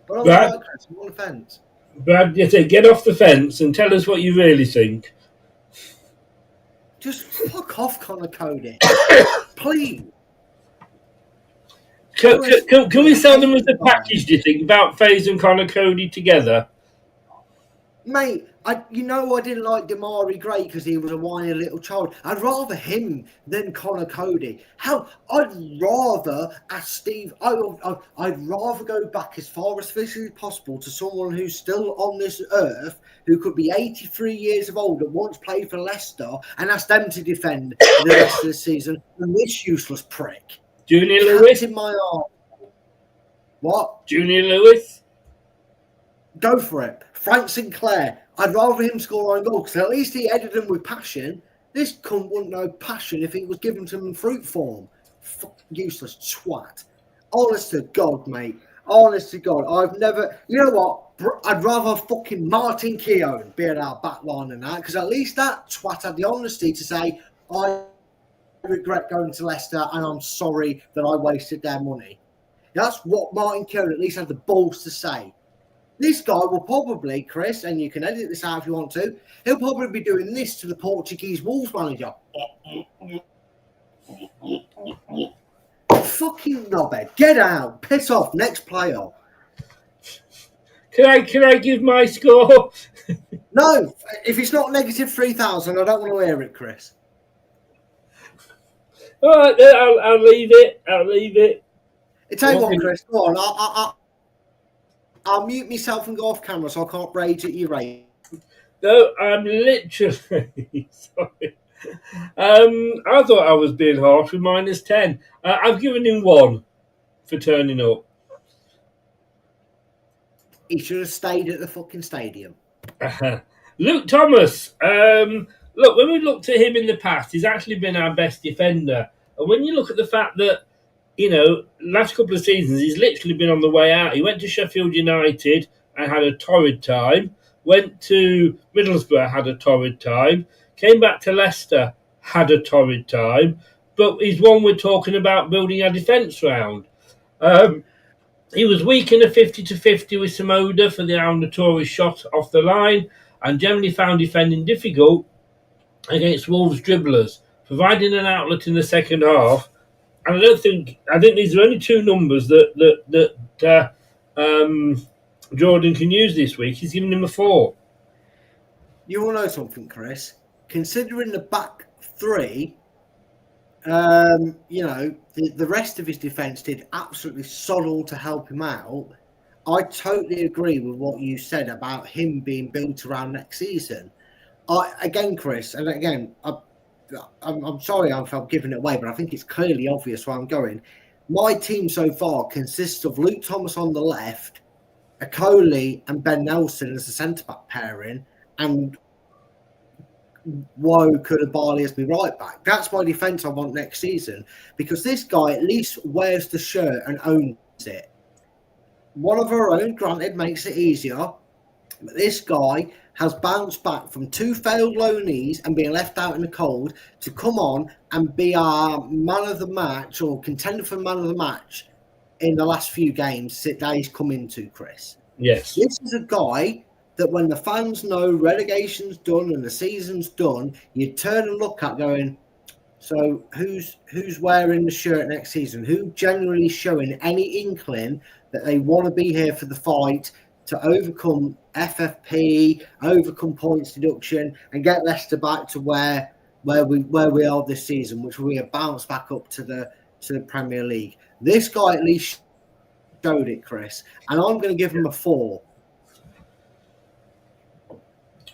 But I'm on the fence. Brad, you say get off the fence and tell us what you really think. Just fuck off, Connor Cody. Please. Can we sell them as a package, do you think, about Faes and Connor Cody together? Mate, I didn't like Damari Gray because he was a whiny little child. I'd rather him than Connor Cody. Hell, I'd rather ask Steve. I'd rather go back as far as physically possible to someone who's still on this earth, who could be 83 years of old, that once played for Leicester, and ask them to defend the rest of the season than this useless prick. Junior Lewis? In my arm. What? Junior Lewis? Go for it. Frank Sinclair. I'd rather him score on goal because at least he headed them with passion. This cunt wouldn't know passion if it was given to him in fruit form. Useless twat. Honest to God, mate. Honest to God. I've never... You know what? I'd rather fucking Martin Keown be at our back line than that, because at least that twat had the honesty to say, I regret going to Leicester and I'm sorry that I wasted their money. That's what Martin Keown at least had the balls to say. This guy will probably, Chris, and you can edit this out if you want to, he'll probably be doing this to the Portuguese Wolves manager. Fucking knobhead. Get out. Piss off. Next player. Can I give my score? No. If it's not negative 3,000, I don't want to hear it, Chris. All right, I'll leave it. I'll leave it. Tell you what, Chris, go on. I'll mute myself and go off camera so I can't rage at you, Ray. No, I'm literally sorry. I thought I was being harsh with -10. I've given him 1 for turning up. He should have stayed at the fucking stadium. Luke Thomas. Look, when we looked at him in the past, he's actually been our best defender. And when you look at the fact that, last couple of seasons, he's literally been on the way out. He went to Sheffield United and had a torrid time. Went to Middlesbrough, had a torrid time. Came back to Leicester, had a torrid time. But he's one we're talking about building our defence round. He was weak in a 50-50 with Samoda for the Tourist shot off the line, and generally found defending difficult against Wolves dribblers, providing an outlet in the second half. And I think these are only 2 numbers that Jordan can use this week. He's given him a 4. You want to know something, Chris? Considering the back 3, the rest of his defence did absolutely sod all to help him out. I totally agree with what you said about him being built around next season. Chris, and again, I'm sorry if I'm giving it away, but I think it's clearly obvious where I'm going. My team so far consists of Luke Thomas on the left, Akoli and Ben Nelson as the centre-back pairing, and Woe Koulibaly as my right back. That's my defence I want next season, because this guy at least wears the shirt and owns it. One of our own, granted, makes it easier, but this guy has bounced back from 2 failed loanees and being left out in the cold to come on and be our man of the match or contender for man of the match in the last few games that he's come into, Chris. Yes. This is a guy that when the fans know relegation's done and the season's done, you turn and look at going, so who's wearing the shirt next season? Who generally showing any inkling that they want to be here for the fight to overcome FFP, overcome points deduction, and get Leicester back to where we are this season, which we have bounced back up to the Premier League. This guy at least showed it, Chris, and I'm going to give him a 4.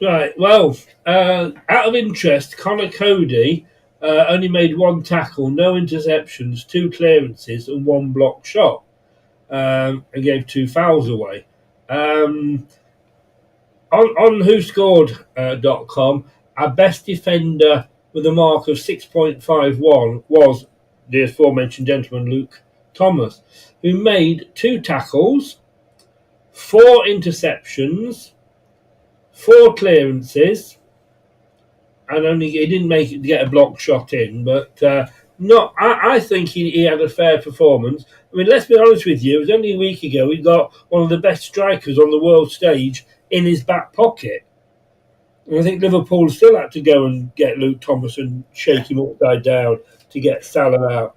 Right. Well, out of interest, Connor Cody only made 1 tackle, no interceptions, 2 clearances, and 1 blocked shot, and gave 2 fouls away. On WhoScored.com, our best defender with a mark of 6.51 was the aforementioned gentleman, Luke Thomas, who made 2 tackles, 4 interceptions, 4 clearances, and he didn't get a blocked shot in, but I think he had a fair performance. I mean, let's be honest with you, it was only a week ago we got one of the best strikers on the world stage in his back pocket. And I think Liverpool still had to go and get Luke Thomas and shake him upside down to get Salah out.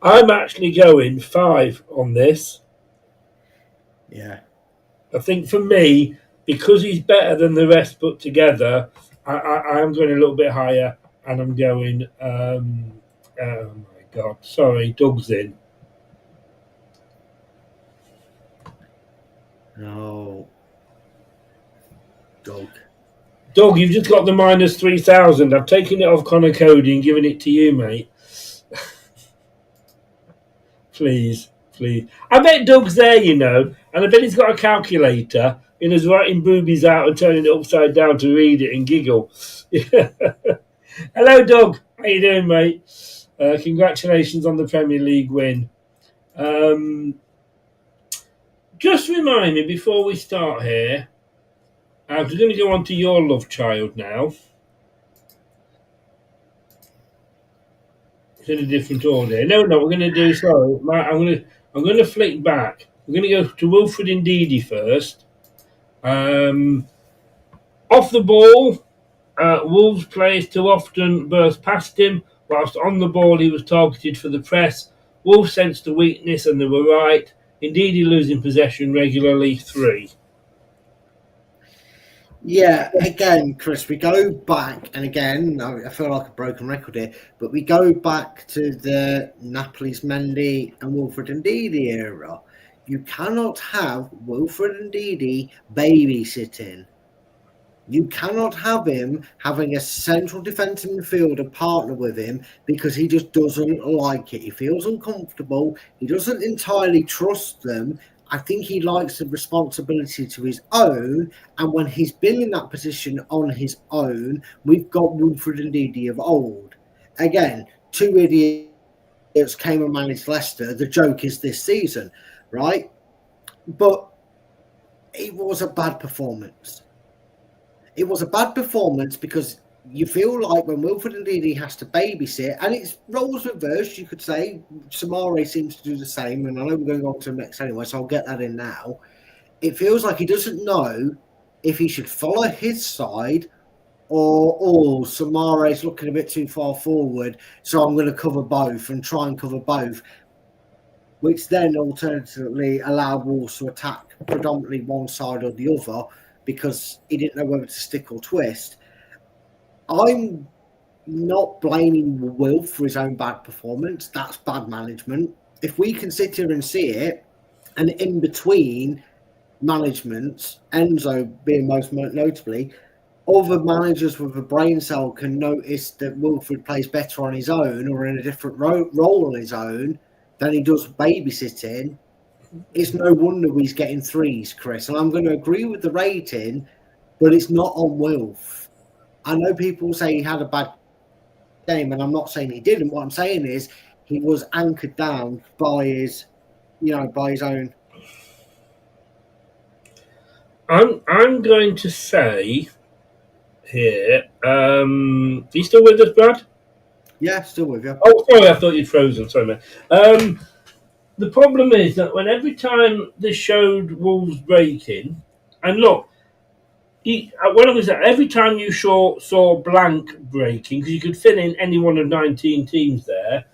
I'm actually going 5 on this. Yeah. I think for me, because he's better than the rest put together, I am going a little bit higher, and I'm going. Oh my God! Sorry, Doug's in. No. Doug. Doug, you've just got the minus 3,000. I've taken it off Connor Cody and given it to you, mate. Please. I bet Doug's there, and I bet he's got a calculator and is writing boobies out and turning it upside down to read it and giggle. Hello, Doug. How you doing, mate? Congratulations on the Premier League win. Just remind me before we start here, we're going to go on to your love child now. It's in a different order. No, we're going to do. Sorry, I'm going to flick back. We're going to go to Wilfred Ndidi first. Off the ball, Wolves players too often burst past him, whilst on the ball he was targeted for the press. Wolves sensed the weakness and they were right. Ndidi losing possession regularly, 3. Yeah, again, Chris, we go back, and again, I feel like a broken record here, but we go back to the Napoli's Mendy and Wilfred Ndidi era. You cannot have Wilfred Ndidi babysitting. You cannot have him having a central defensive midfielder partner with him because he just doesn't like it. He feels uncomfortable. He doesn't entirely trust them. I think he likes the responsibility to his own, and when he's been in that position on his own, we've got Wilfred Ndidi of old. Again, 2 idiots came and managed Leicester. The joke is this season, right? But it was a bad performance. It was a bad performance because you feel like when Wilfred Ndidi has to babysit, and it's roles reversed, you could say. Samare seems to do the same, and I know we're going on to the next anyway, so I'll get that in now. It feels like he doesn't know if he should follow his side or Samare's looking a bit too far forward, so I'm going to cover both and try and cover both, which then alternatively allowed Wolves to attack predominantly one side or the other because he didn't know whether to stick or twist. I'm not blaming Wilf for his own bad performance. That's bad management. If we can sit here and see it, and in between managements, Enzo being most notably, other managers with a brain cell can notice that Wilfred plays better on his own or in a different role on his own than he does babysitting. It's no wonder he's getting 3s, Chris. And I'm going to agree with the rating, but it's not on Wilf. I know people say he had a bad game, and I'm not saying he didn't. What I'm saying is he was anchored down by his, by his own. I'm going to say here. Are you still with us, Brad? Yeah, still with you. Oh, sorry, I thought you'd frozen. Sorry, man. The problem is that when every time they showed Wolves breaking, and look, when I was there, every time you saw blank breaking, because you could fill in any one of 19 teams there,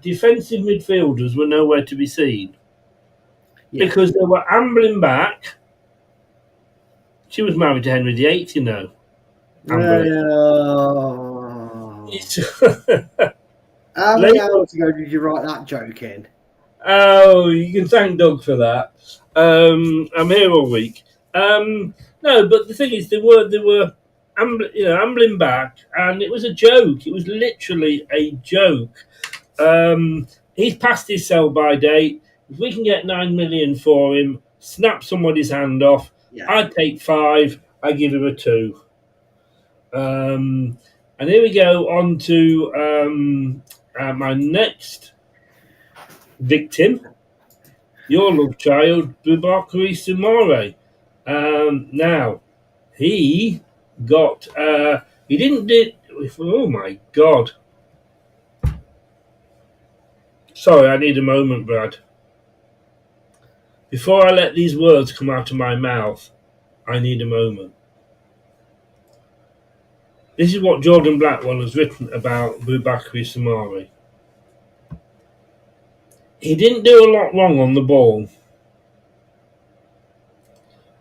defensive midfielders were nowhere to be seen. Yeah. Because they were ambling back. She was married to Henry VIII, How many hours ago did you write that joke in? Oh, you can thank Doug for that. I'm here all week. No, but the thing is, they were ambling back, and it was a joke. It was literally a joke. He's past his sell-by date. If we can get 9 million for him, snap somebody's hand off. Yeah. I'd take 5. I give him a 2. And here we go on to my next victim, your love child, Boubakary Soumaré. Now, he got, he didn't do, oh my God. Sorry, I need a moment, Brad. Before I let these words come out of my mouth, I need a moment. This is what Jordan Blackwell has written about Boubakary Soumaré. He didn't do a lot wrong on the ball.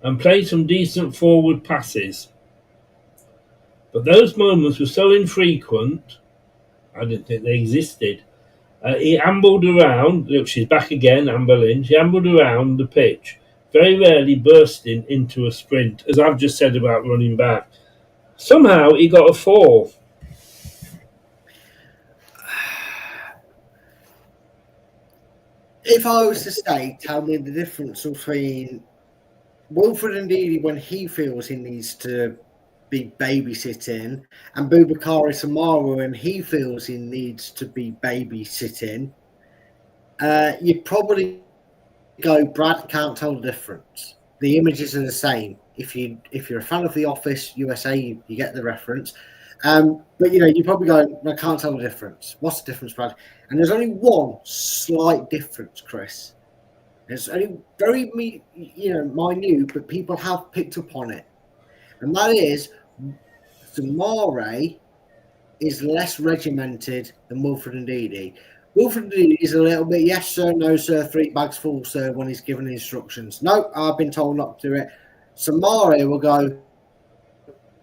and played some decent forward passes. But those moments were so infrequent, I didn't think they existed. He ambled around, look, she's back again, Amber Lynn. She ambled around the pitch, very rarely bursting into a sprint, as I've just said about running back. Somehow he got a 4. If I was to say, tell me the difference between Wilfred Ndidi when he feels he needs to be babysitting, and Boubakary Samaru when he feels he needs to be babysitting, you'd probably go, Brad, can't tell the difference. The images are the same. If you're a fan of The Office USA, you get the reference. But you probably go, I can't tell the difference. What's the difference, Brad? And there's only one slight difference, Chris. It's only very minute, but people have picked up on it. And that is, Samare is less regimented than Wilfred Ndidi. Wilfred Ndidi is a little bit, yes sir, no sir, 3 bags full sir, when he's given instructions. No, I've been told not to do it. Samare will go,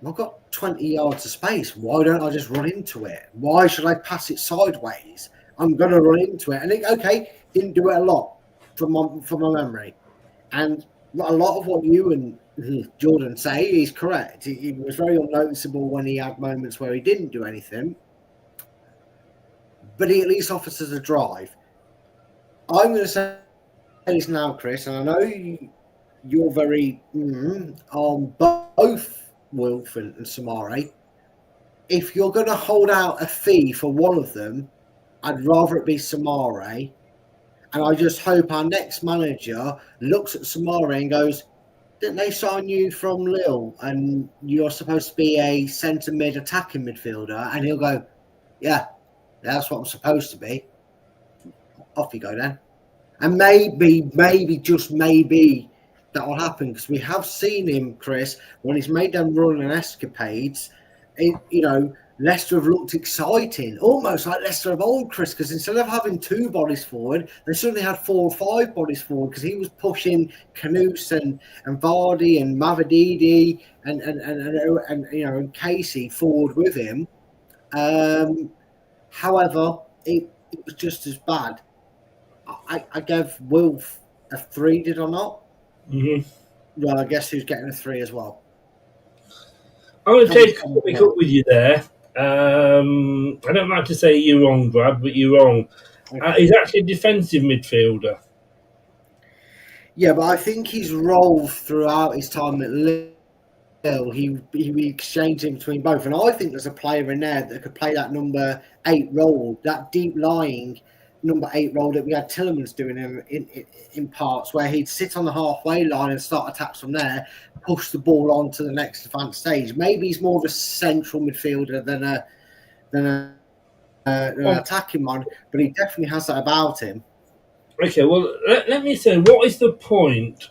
I've got 20 yards of space. Why don't I just run into it? Why should I pass it sideways? I'm going to run into it. And didn't do it a lot from my memory. And a lot of what you and Jordan say is correct. It was very unnoticeable when he had moments where he didn't do anything. But he at least offers us a drive. I'm going to say this now, Chris, and I know you're very on both Wilfred and Samare. If you're going to hold out a fee for one of them, I'd rather it be Samare. And I just hope our next manager looks at Samare and goes, didn't they sign you from Lille and you're supposed to be a centre mid attacking midfielder? And he'll go, yeah, that's what I'm supposed to be. Off you go then. And maybe, just maybe that will happen, because we have seen him, Chris, when he's made them running escapades, Leicester have looked exciting, almost like Leicester of old, Chris, because instead of having 2 bodies forward, they suddenly had 4 or 5 bodies forward, because he was pushing Kanoos and Vardy and Mavididi and Casey forward with him. However, it was just as bad. I gave Wilf a 3, did I not? Mm-hmm. Well, I guess who's getting a 3 as well. I'm going to take a pick up with you there. I don't like to say you're wrong, Brad, but you're wrong. Okay. He's actually a defensive midfielder. Yeah, but I think his role throughout his time at Lille, he exchanged in between both. And I think there's a player in there that could play that number 8 role, that deep lying number 8 role that we had Tillemans doing in parts, where he'd sit on the halfway line and start attacks from there, push the ball on to the next advanced stage. Maybe he's more of a central midfielder than an attacking one, but he definitely has that about him. Okay, well, let me say, what is the point,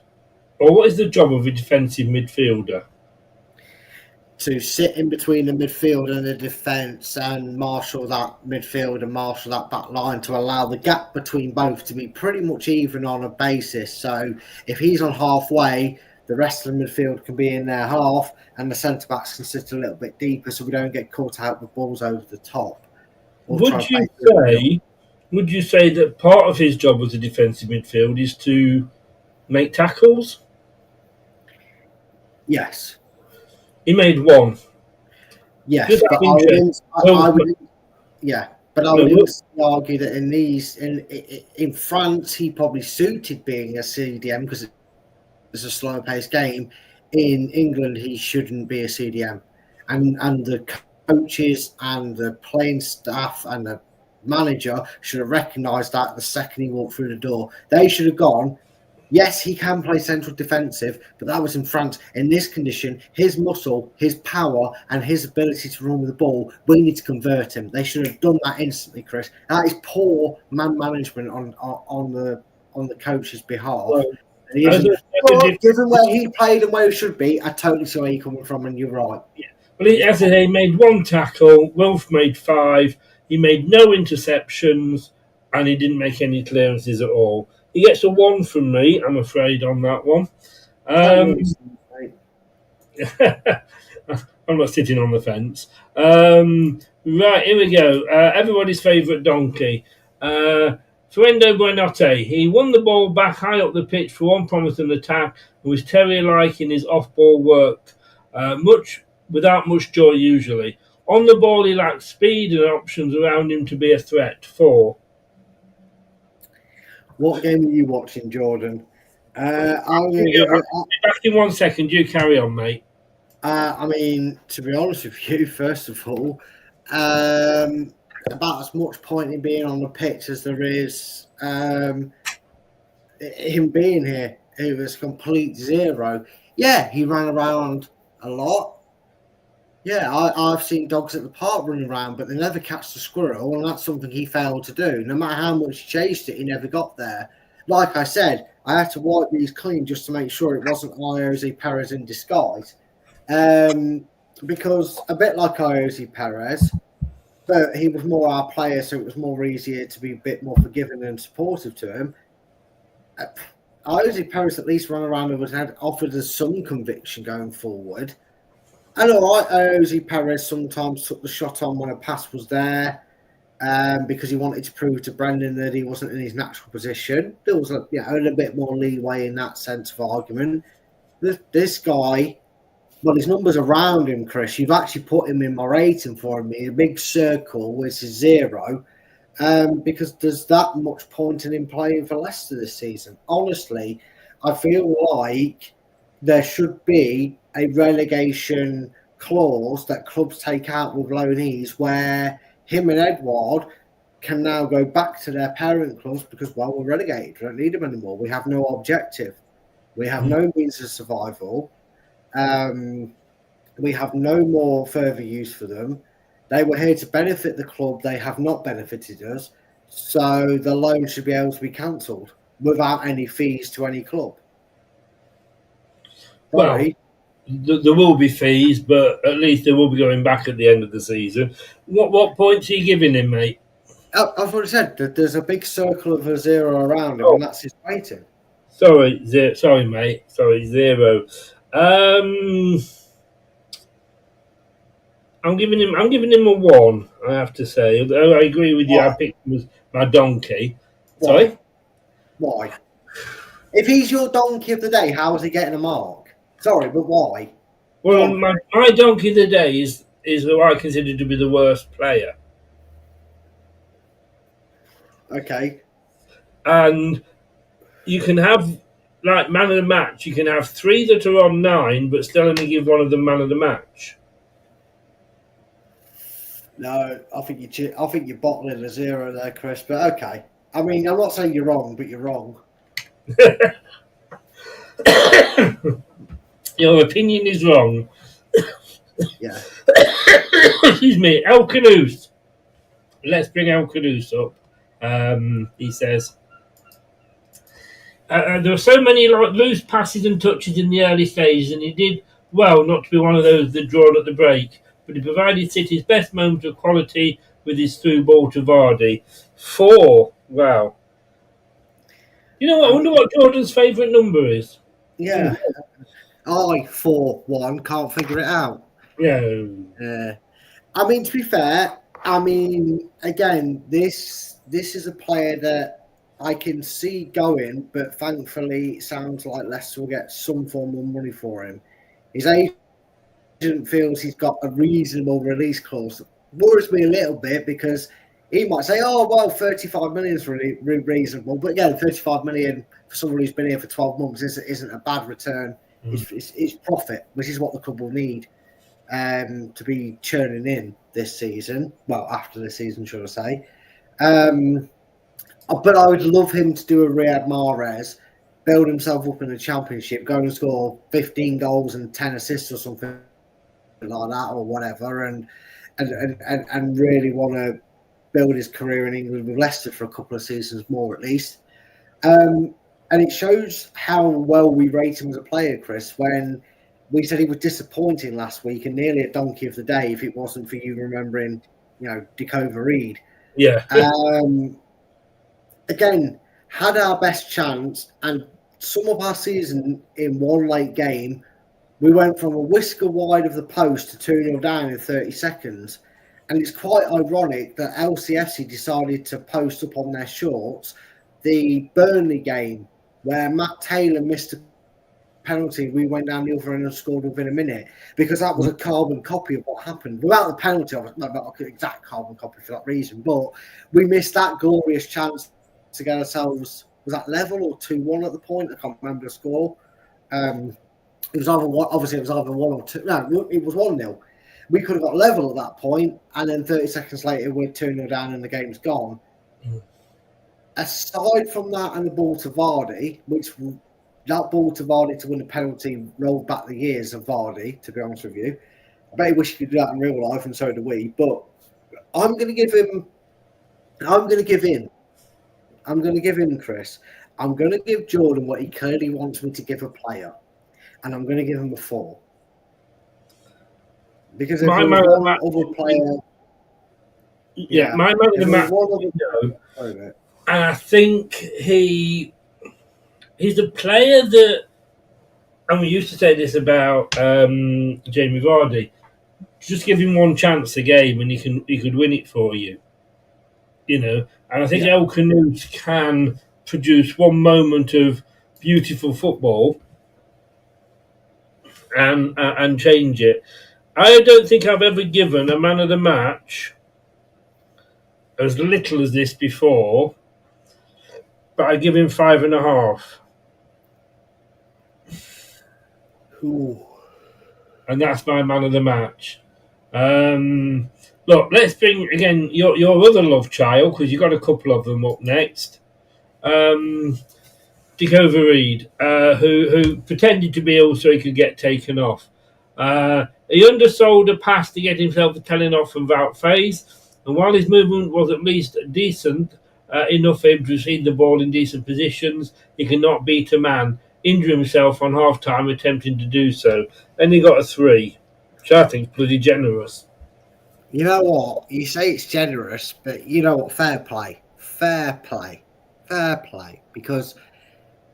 or what is the job of a defensive midfielder? To sit in between the midfield and the defence and marshal that midfield and marshal that back line to allow the gap between both to be pretty much even on a basis. So if he's on halfway, the rest of the midfield can be in their half and the centre-backs can sit a little bit deeper so we don't get caught out with balls over the top. Would you say that part of his job as a defensive midfield is to make tackles? Yes. He made 1. Yes, but I wouldn't argue that in France he probably suited being a CDM because it's a slower paced game. In England he shouldn't be a CDM, and the coaches and the playing staff and the manager should have recognised that the second he walked through the door. They should have gone, yes, he can play central defensive, but that was in France. In this condition, his muscle, his power, and his ability to run with the ball, we need to convert him. They should have done that instantly, Chris. That is poor man management on the coach's behalf. Well, given where he played and where he should be, I totally see where you're coming from, and you're right. Yeah. Well, as I say, he made 1 tackle. Wilf made 5. He made no interceptions, and he didn't make any clearances at all. He gets a 1 from me, I'm afraid, on that one. I'm not sitting on the fence. Right, here we go. Everybody's favourite donkey. Fuendo Buenote. He won the ball back high up the pitch for one promising attack and was terrier-like in his off-ball work, without much joy usually. On the ball, he lacked speed and options around him to be a threat. 4. What game are you watching, Jordan? I'm going to Yeah, give it. I'll be back in 1 second. You carry on, mate. I mean, to be honest with you, first of all, about as much point in being on the pitch as there is him being here. It was complete zero. Yeah, he ran around a lot. Yeah, I've seen dogs at the park running around, but they never catch the squirrel, and that's something he failed to do. No matter how much he chased it, he never got there. Like I said, I had to wipe these clean just to make sure it wasn't Jose Perez in disguise. Because a bit like Jose Perez, but he was more our player, so it was more easier to be a bit more forgiving and supportive to him. Jose Perez at least ran around and had offered us some conviction going forward. And all right, Jose Perez sometimes took the shot on when a pass was there, because he wanted to prove to Brendan that he wasn't in his natural position. There was a little bit more leeway in that sense of argument. This guy, well, his numbers around him, Chris, you've actually put him in my rating for him in a big circle, which is 0, because there's that much point in him playing for Leicester this season. Honestly, I feel like there should be a relegation clause that clubs take out with loanees where him and Edward can now go back to their parent clubs because, well, we're relegated. We don't need them anymore. We have no objective. We have no means of survival. We have no more further use for them. They were here to benefit the club. They have not benefited us. So the loan should be able to be cancelled without any fees to any club. Sorry. Well, there will be fees, but at least they will be going back at the end of the season. What points are you giving him, mate? I've already said that there's a big circle of a 0 around him, and that's his rating. Sorry, mate. Sorry, 0. I'm giving him a 1. I have to say. I agree with you. Why? I picked him as my donkey. Why? Sorry. Why? If he's your donkey of the day, how is he getting a mark? Sorry, but why? Well, my donkey of the day is who I consider to be the worst player. Okay. And you can have, like, man of the match, you can have 3 that are on 9, but still only give one of them man of the match. No, I think you're bottling a 0 there, Chris. But okay. I mean, I'm not saying you're wrong, but you're wrong. Your opinion is wrong. Yeah. Excuse me, El Canoes. Let's bring El Canoes up. He says, there were so many loose passes and touches in the early stages, and he did well not to be one of those that drawn at the break, but he provided City's best moment of quality with his through ball to Vardy. 4. Wow. You know what? I wonder what Jordan's favourite number is. Yeah. I, 4-1, can't figure it out. Yeah. I mean, to be fair, again, this is a player that I can see going, but thankfully it sounds like Leicester will get some form of money for him. His agent feels he's got a reasonable release clause. Worries me a little bit because he might say, oh, well, 35 million is really reasonable. But again, 35 million for someone who's been here for 12 months isn't a bad return. It's profit, which is what the club will need to be churning in this season. Well, after the season, should I say. But I would love him to do a Riyad Mahrez, build himself up in the Championship, go and score 15 goals and 10 assists or something like that or whatever, and really want to build his career in England with Leicester for a couple of seasons more at least. And it shows how well we rate him as a player, Chris, when we said he was disappointing last week and nearly a donkey of the day if it wasn't for you remembering, Dakova Reed. Yeah. Again, had our best chance, and some of our season in one late game, we went from a whisker wide of the post to 2-0 down in 30 seconds. And it's quite ironic that LCFC decided to post up on their shorts the Burnley game where Matt Taylor missed a penalty. We went down the other end and scored within a minute because that was a carbon copy of what happened. Without the penalty, not an exact carbon copy for that reason, but we missed that glorious chance to get ourselves, was that level or 2-1 at the point? I can't remember the score. It was either one, obviously it was either 1 or 2. No, it was 1-0. We could have got level at that point, and then 30 seconds later we're 2-0 down and the game's gone. Aside from that and the ball to Vardy, that ball to Vardy to win the penalty rolled back the years of Vardy, to be honest with you. I bet he wish he could do that in real life, and so do we. But I'm going to give in, Chris. I'm going to give Jordan what he clearly wants me to give a player. And I'm going to give him a 4. Because if there was one other player... Yeah, my man of the match. And I think he's a player that, and we used to say this about Jamie Vardy, just give him one chance a game and he could win it for you. And I think El Canute can produce one moment of beautiful football and change it. I don't think I've ever given a man of the match as little as this before, but I give him 5.5. Ooh. And that's my man of the match. Look, let's bring again your other love child, because you've got a couple of them up next. Dickover Reed, who pretended to be ill so he could get taken off. He undersold a pass to get himself a telling off from Wout Faes, and while his movement was at least decent enough for him to receive the ball in decent positions, he could not beat a man, injure himself on half-time attempting to do so. Then he got a 3, which I think is bloody generous. You know what? You say it's generous, but you know what? Fair play. Because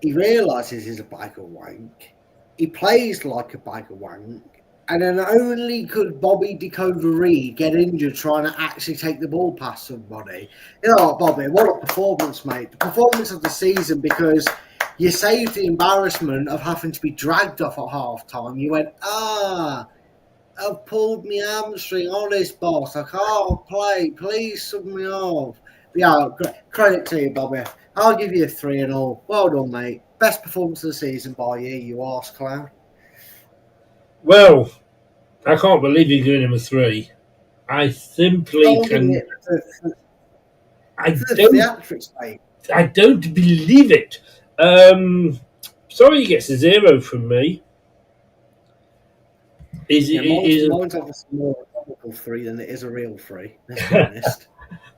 he realises he's a bag of wank. He plays like a bag of wank. And then only could Bobby Dickover Reed get injured trying to actually take the ball past somebody. You know what, Bobby? What a performance, mate. The performance of the season, because you saved the embarrassment of having to be dragged off at half-time. You went, I've pulled my hamstring. Honest, boss. I can't play. Please sub me off. Yeah, credit to you, Bobby. I'll give you a 3 and all. Well done, mate. Best performance of the season by you arse clown. Well, I can't believe you're giving him a 3. I simply can. I don't believe it. Sorry, he gets a 0 from me. Mine's obviously more a probable 3 than it is a real 3. Let's be honest.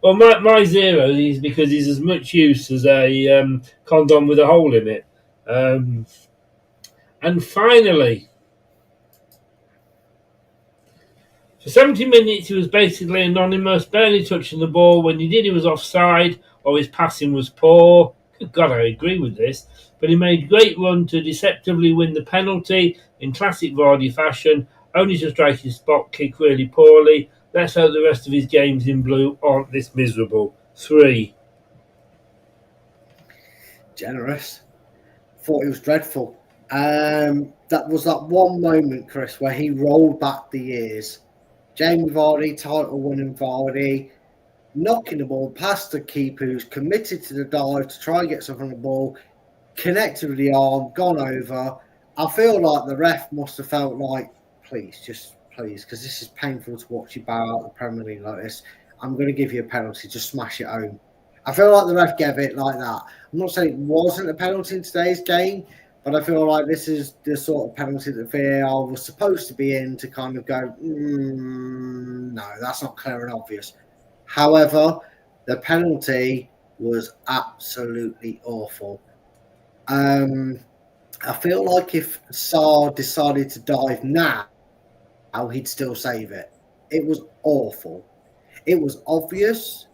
Well, my 0 is because he's as much use as a condom with a hole in it. And finally, for 70 minutes, he was basically anonymous, barely touching the ball. When he did, he was offside, or his passing was poor. Good God, I agree with this. But he made a great run to deceptively win the penalty in classic Vardy fashion, only to strike his spot kick really poorly. Let's hope the rest of his games in blue aren't this miserable. 3. Generous. Thought it was dreadful. That was that one moment, Chris, where he rolled back the years. Jamie Vardy, title-winning Vardy, knocking the ball past the keeper who's committed to the dive to try and get something on the ball, connected with the arm, gone over. I feel like the ref must have felt like, please, because this is painful to watch you bow out the Premier League like this. I'm going to give you a penalty, just smash it home. I feel like the ref gave it like that. I'm not saying it wasn't a penalty in today's game, but I feel like this is the sort of penalty that VAR was supposed to be in to kind of go, no, that's not clear and obvious. However, the penalty was absolutely awful. I feel like if Sarr decided to dive now, he'd still save it. It was awful. It was obvious.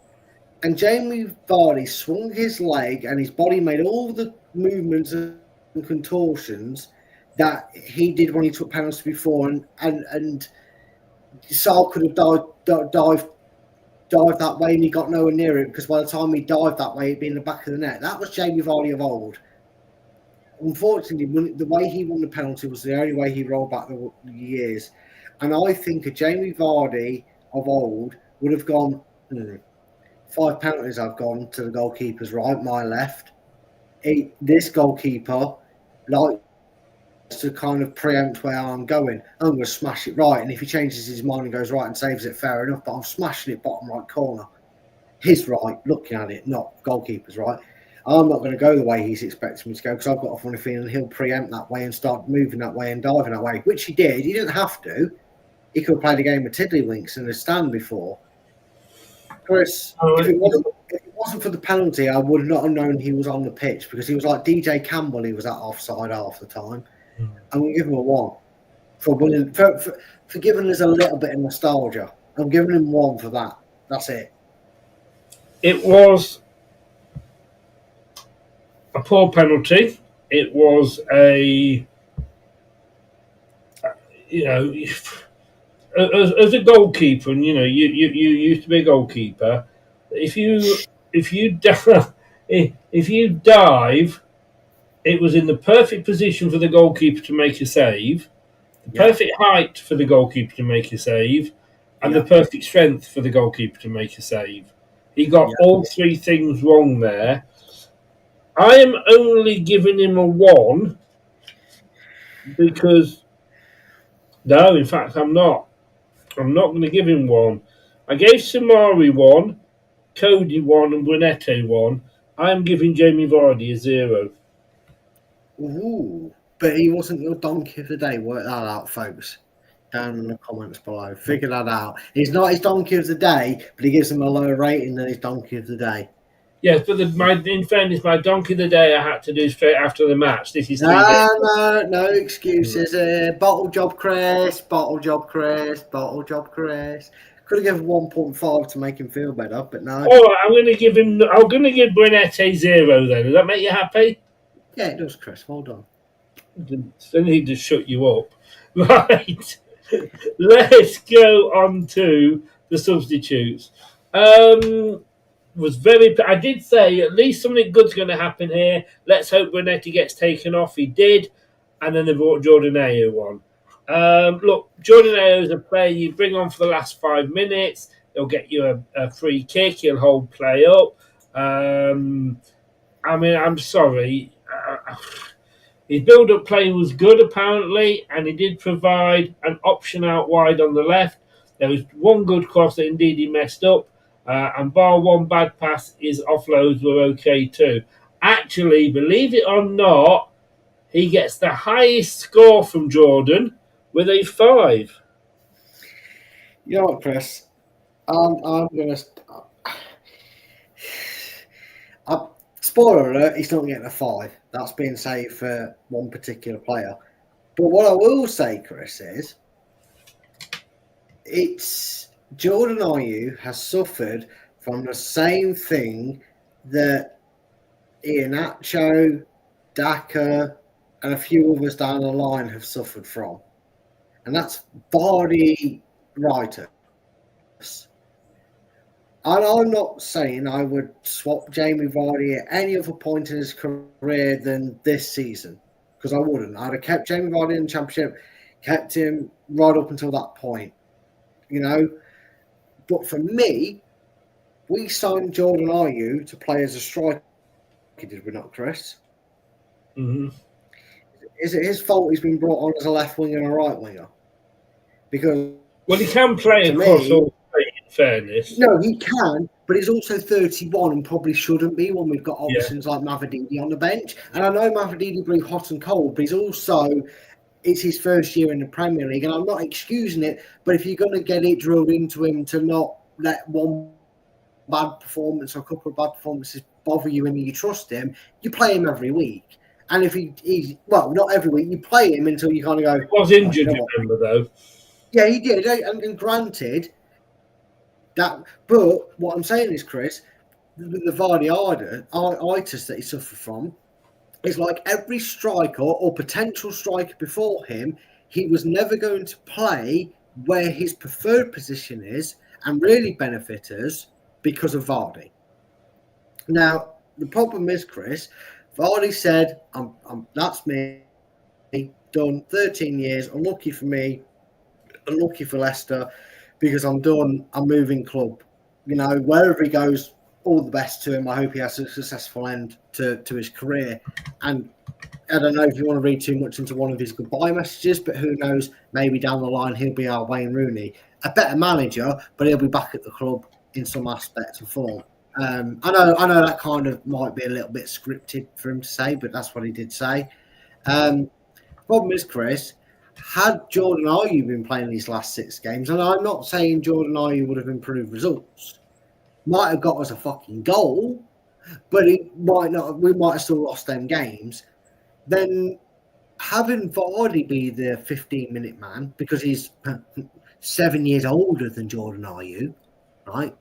And Jamie Vardy swung his leg and his body made all the movements of contortions that he did when he took penalties before, and Sal could have dived that way and he got nowhere near it, because by the time he dived that way, it'd be in the back of the net. That was Jamie Vardy of old. Unfortunately, the way he won the penalty was the only way he rolled back the years. And I think a Jamie Vardy of old would have gone, 5 penalties I've gone to the goalkeeper's right, my left. This goalkeeper likes to kind of preempt where I'm going. I'm going to smash it right. And if he changes his mind and goes right and saves it, fair enough. But I'm smashing it bottom right corner. His right, looking at it, not goalkeeper's right. I'm not going to go the way he's expecting me to go, because I've got a funny feeling he'll preempt that way and start moving that way and diving that way, which he did. He didn't have to. He could have played a game of tiddlywinks in the stand before. Chris, if it wasn't for the penalty, I would not have known he was on the pitch, because he was like DJ Campbell. He was at offside half the time. I'm going to give him a 1 for winning, for giving us a little bit of nostalgia. I'm giving him 1 for that. That's it. It was a poor penalty. It was as a goalkeeper, and you used to be a goalkeeper. If you dive, it was in the perfect position for the goalkeeper to make a save, the perfect height for the goalkeeper to make a save, and the perfect strength for the goalkeeper to make a save. He got all 3 things wrong there. I am only giving him a 1 because... No, in fact, I'm not. I'm not going to give him 1. I gave Samari 1, Cody 1, and Brunette 1. I am giving Jamie Vardy a 0. Ooh, but he wasn't your donkey of the day. Work that out, folks. Down in the comments below. Figure that out. He's not his donkey of the day, but he gives him a lower rating than his donkey of the day. Yes, but in fairness, my donkey of the day I had to do straight after the match. This is no excuses. Bottle job, Chris. Bottle job, Chris. Bottle job, Chris. Could have given 1.5 to make him feel better, but no. All right, I'm going to give Brunette a 0 then. Does that make you happy? Yeah, it does, Chris. Hold on. I need to shut you up. Right. Let's go on to the substitutes. I did say at least something good's going to happen here. Let's hope Brunetti gets taken off. He did. And then they brought Jordan Ayew on. Look, Jordan Ayew is a player you bring on for the last 5 minutes. He'll get you a free kick. He'll hold play up. I'm sorry. His build-up play was good, apparently, and he did provide an option out wide on the left. There was one good cross that indeed he messed up. And bar one bad pass, his offloads were okay too. Actually, believe it or not, he gets the highest score from Jordan with a 5. You know what, Chris? I'm going to... spoiler alert, he's not getting a 5. That's being saved for one particular player. But what I will say, Chris, is it's... Jordan Ayew has suffered from the same thing that Iheanacho, Daka, and a few others down the line have suffered from. And that's body writers. And I'm not saying I would swap Jamie Vardy at any other point in his career than this season, because I wouldn't. I'd have kept Jamie Vardy in the Championship, kept him right up until that point, you know. But for me, we signed Jordan Ayew to play as a striker, did we not, Chris? Mm-hmm. Is it his fault he's been brought on as a left winger and a right winger? Because he can play across all three, in fairness. No, he can, but he's also 31 and probably shouldn't be when we've got options like Mavididi on the bench. And I know Mavididi blew hot and cold, but it's his first year in the Premier League, and I'm not excusing it, but if you're going to get it drilled into him to not let one bad performance or a couple of bad performances bother you and you trust him, you play him every week. And if he's not every week, you play him until you kind of go... He was injured, remember, though. Yeah, he did. And granted, that... But what I'm saying is, Chris, the Vardy itis that he suffered from, It's like every striker or potential striker before him, he was never going to play where his preferred position is and really benefit us because of Vardy. Now, the problem is, Chris, Vardy said, that's me, done 13 years, unlucky for me, unlucky for Leicester, because I'm done, I'm moving club. You know, wherever he goes, all the best to him. I hope he has a successful end to his career. And I don't know if you want to read too much into one of his goodbye messages, but who knows, maybe down the line he'll be our Wayne Rooney. A better manager, but he'll be back at the club in some aspects and form. I know that kind of might be a little bit scripted for him to say, but that's what he did say. Problem is, Chris, had Jordan Ayew been playing these last 6 games, and I'm not saying Jordan Ayew would have improved results, might have got us a fucking goal, but it might not. We might have still lost them games. Then having Vardy be the 15-minute man because he's 7 years older than Jordan Ayew, right?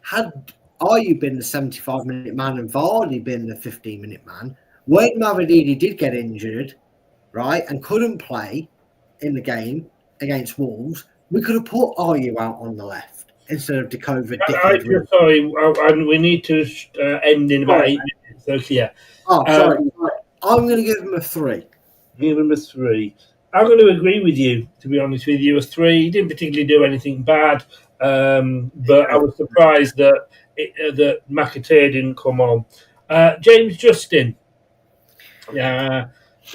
Had Ayew been the 75-minute man and Vardy been the 15-minute man, when Mavididi did get injured, right, and couldn't play in the game against Wolves, we could have put Ayew out on the left instead of Dickhead. Sorry, we need to end in about 8 minutes. So, yeah. Oh, sorry. I'm going to give him a 3. Give him a 3. I'm going to agree with you, to be honest with you. A 3. He didn't particularly do anything bad, but I was surprised that McAteer didn't come on. James Justin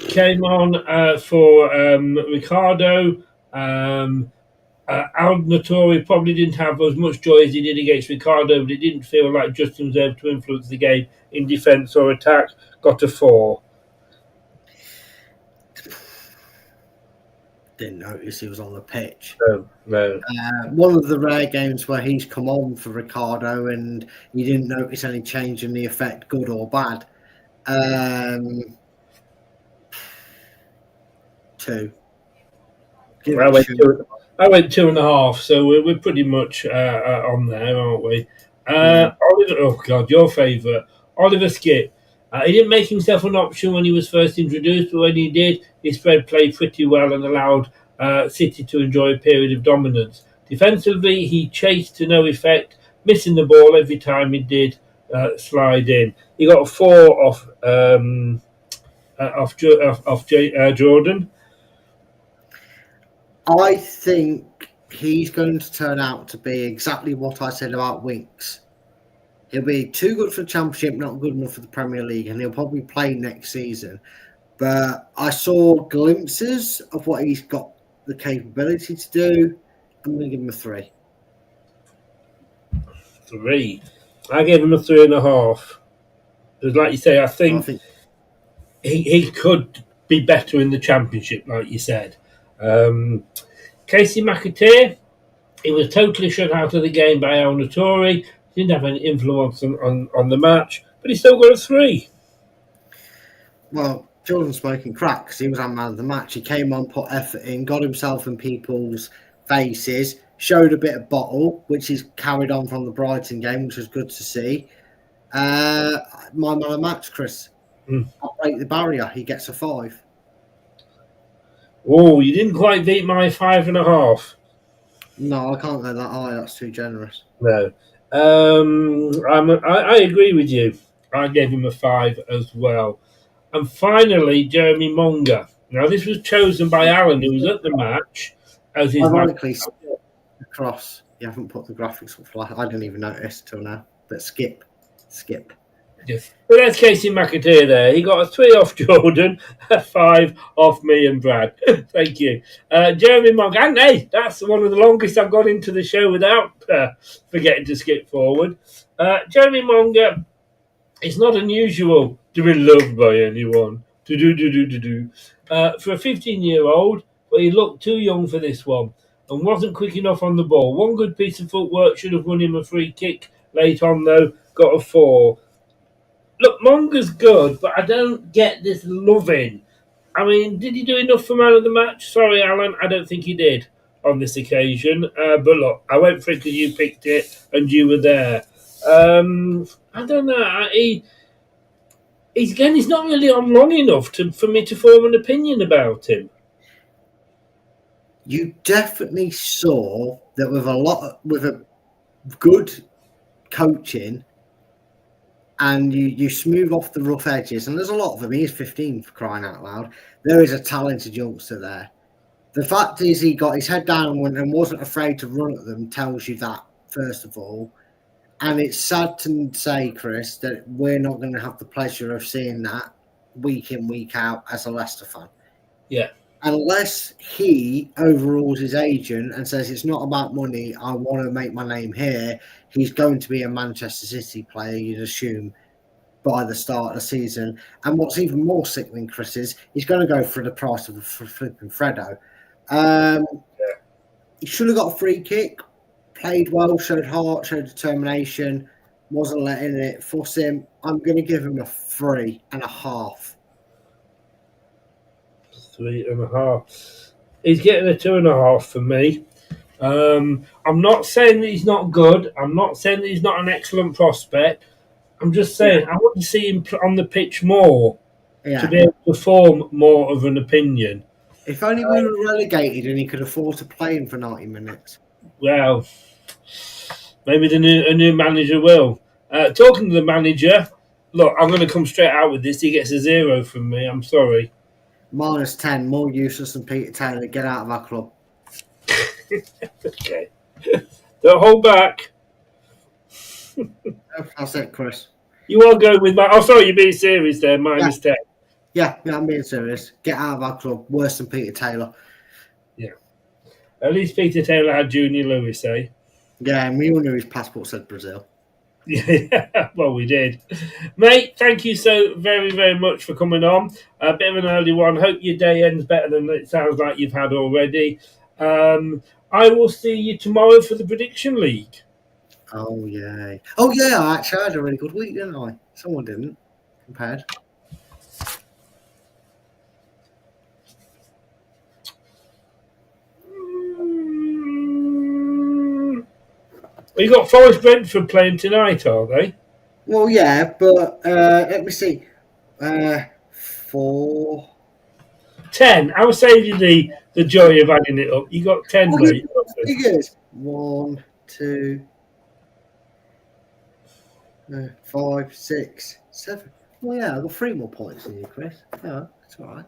came on for Ricardo. Al Notori probably didn't have as much joy as he did against Ricardo, but it didn't feel like Justin was able to influence the game in defence or attack. Got a 4. Didn't notice he was on the pitch. No. One of the rare games where he's come on for Ricardo and you didn't notice any change in the effect, good or bad. 2. I went 2.5, so we're pretty much on there, aren't we? Oliver, oh God, your favourite, Oliver Skipp. He didn't make himself an option when he was first introduced, but when he did, he spread play pretty well and allowed City to enjoy a period of dominance. Defensively, he chased to no effect, missing the ball every time he did slide in. He got a 4 off Jordan. I think he's going to turn out to be exactly what I said about Winks. He'll be too good for the Championship, not good enough for the Premier League, and he'll probably play next season. But I saw glimpses of what he's got the capability to do. I'm going to give him a 3. 3. I gave him a 3.5. Because, like you say, I think he could be better in the Championship, like you said. Casey McAteer, he was totally shut out of the game by El Notori. Didn't have any influence on the match, but he still got a 3. Well, Jordan's smoking crack because he was our man of the match. He came on, put effort in, got himself in people's faces, showed a bit of bottle, which he's carried on from the Brighton game, which was good to see. My man of the match, Chris. I'll break the barrier. He gets a 5. Oh, you didn't quite beat my 5.5. No, I can't go that high. That's too generous. No. I agree with you. I gave him a 5 as well. And finally, Jeremy Monga. Now, this was chosen by Alan, who was at the match, as his ironically, across. You haven't put the graphics up. I didn't even notice till now. But skip. Yes. Well, that's Casey McAteer there. He got a 3 off Jordan, a 5 off me and Brad. Thank you. Jeremy Monga. And hey, that's one of the longest I've got into the show without forgetting to skip forward. Jeremy Monga is not unusual to be loved by anyone. For a 15-year-old, but he looked too young for this one and wasn't quick enough on the ball. One good piece of footwork should have won him a free kick late on, though. Got a 4. Look, Monga's good, but I don't get this loving. I mean, did he do enough for man of the match? Sorry, Alan, I don't think he did on this occasion. But look, I went for it because you picked it and you were there. I don't know. he's not really on long enough for me to form an opinion about him. You definitely saw that with a good coaching, and you smooth off the rough edges, and there's a lot of them. He's 15 for crying out loud. There is a talented youngster there. The fact is he got his head down and wasn't afraid to run at them tells you that, first of all. And it's sad to say, Chris, that we're not going to have the pleasure of seeing that week in, week out as a Leicester fan. Yeah. Unless he overrules his agent and says it's not about money, I want to make my name here, he's going to be a Manchester City player, you'd assume, by the start of the season. And what's even more sickening, Chris, is he's going to go for the price of a flipping Freddo. He should have got a free kick, played well, showed heart, showed determination, wasn't letting it fuss him. I'm going to give him a 3.5. 3.5. He's getting a 2.5 for me. I'm not saying that he's not good. I'm not saying that he's not an excellent prospect. I'm just saying I want to see him on the pitch more to be able to form more of an opinion. If only we were relegated and he could afford to play him for 90 minutes. Well, maybe a new manager will. Talking to the manager, look, I'm going to come straight out with this. He gets a 0 from me. I'm sorry. -10, more useless than Peter Taylor. Get out of our club. Okay. Don't hold back. That's it, Chris. You are going with my... Oh, sorry, you're being serious there. -10. Yeah, I'm being serious. Get out of our club. Worse than Peter Taylor. Yeah. At least Peter Taylor had Junior Lewis, eh? Yeah, and we all knew his passport said Brazil. Yeah, well, we did. Mate, thank you so very, very much for coming on. A bit of an early one. Hope your day ends better than it sounds like you've had already. I will see you tomorrow for the Prediction League. Oh, yay. Oh, yeah, I actually had a really good week, didn't I? Someone didn't, compared. Well, you got Forest Brentford playing tonight, are they? Well, yeah, but let me see. 4. 10. I was saving the joy of adding it up. You got 10, mate. Figures. 1, 2, 5, 6, 7. Well, yeah, I've got 3 more points than you, Chris. Yeah, that's all right.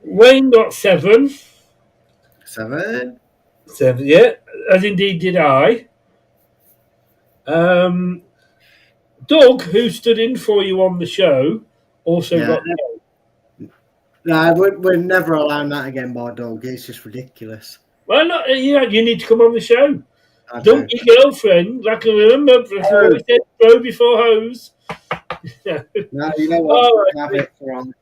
Wayne got 7. 7. 7, yeah. As indeed did I. Doug, who stood in for you on the show, also got 9. No, we're never allowing that again by Doug. It's just ridiculous. Well, no, you need to come on the show. Don't your girlfriend, like I remember, we said bro before hose. No, you know what? Oh, have it wrong.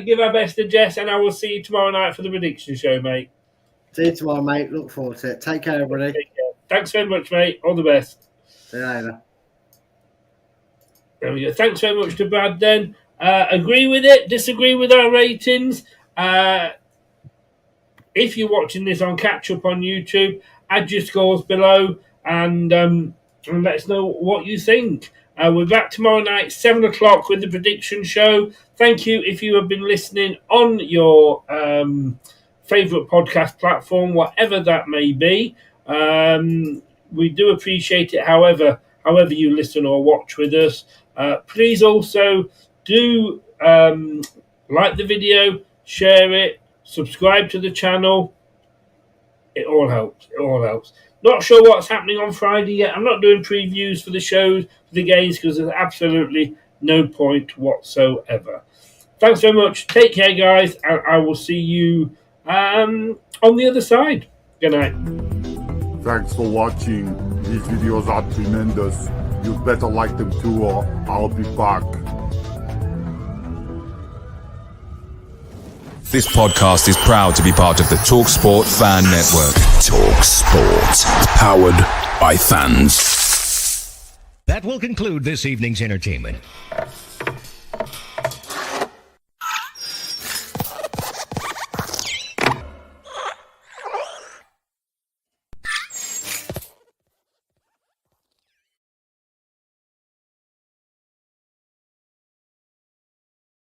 Give our best to Jess, and I will see you tomorrow night for the prediction show, mate. See you tomorrow, mate. Look forward to it. Take care, everybody. Take care. Thanks very much, mate. All the best. See you later. There we go. Thanks very much to Brad then. Agree with it? Disagree with our ratings? If you're watching this on Catch Up on YouTube, add your scores below and let us know what you think. We're back tomorrow night, 7 o'clock with the prediction show. Thank you if you have been listening on your favourite podcast platform, whatever that may be. We do appreciate it, however you listen or watch with us. Please also do like the video, share it, subscribe to the channel. It all helps. Not sure what's happening on Friday yet. I'm not doing previews for the shows, for the games, because there's absolutely no point whatsoever. Thanks very much. Take care, guys, and I will see you on the other side. Good night. Thanks for watching. These videos are tremendous. You better like them too, or I'll be back. This podcast is proud to be part of the TalkSport Fan Network. TalkSport. Powered by fans. That will conclude this evening's entertainment.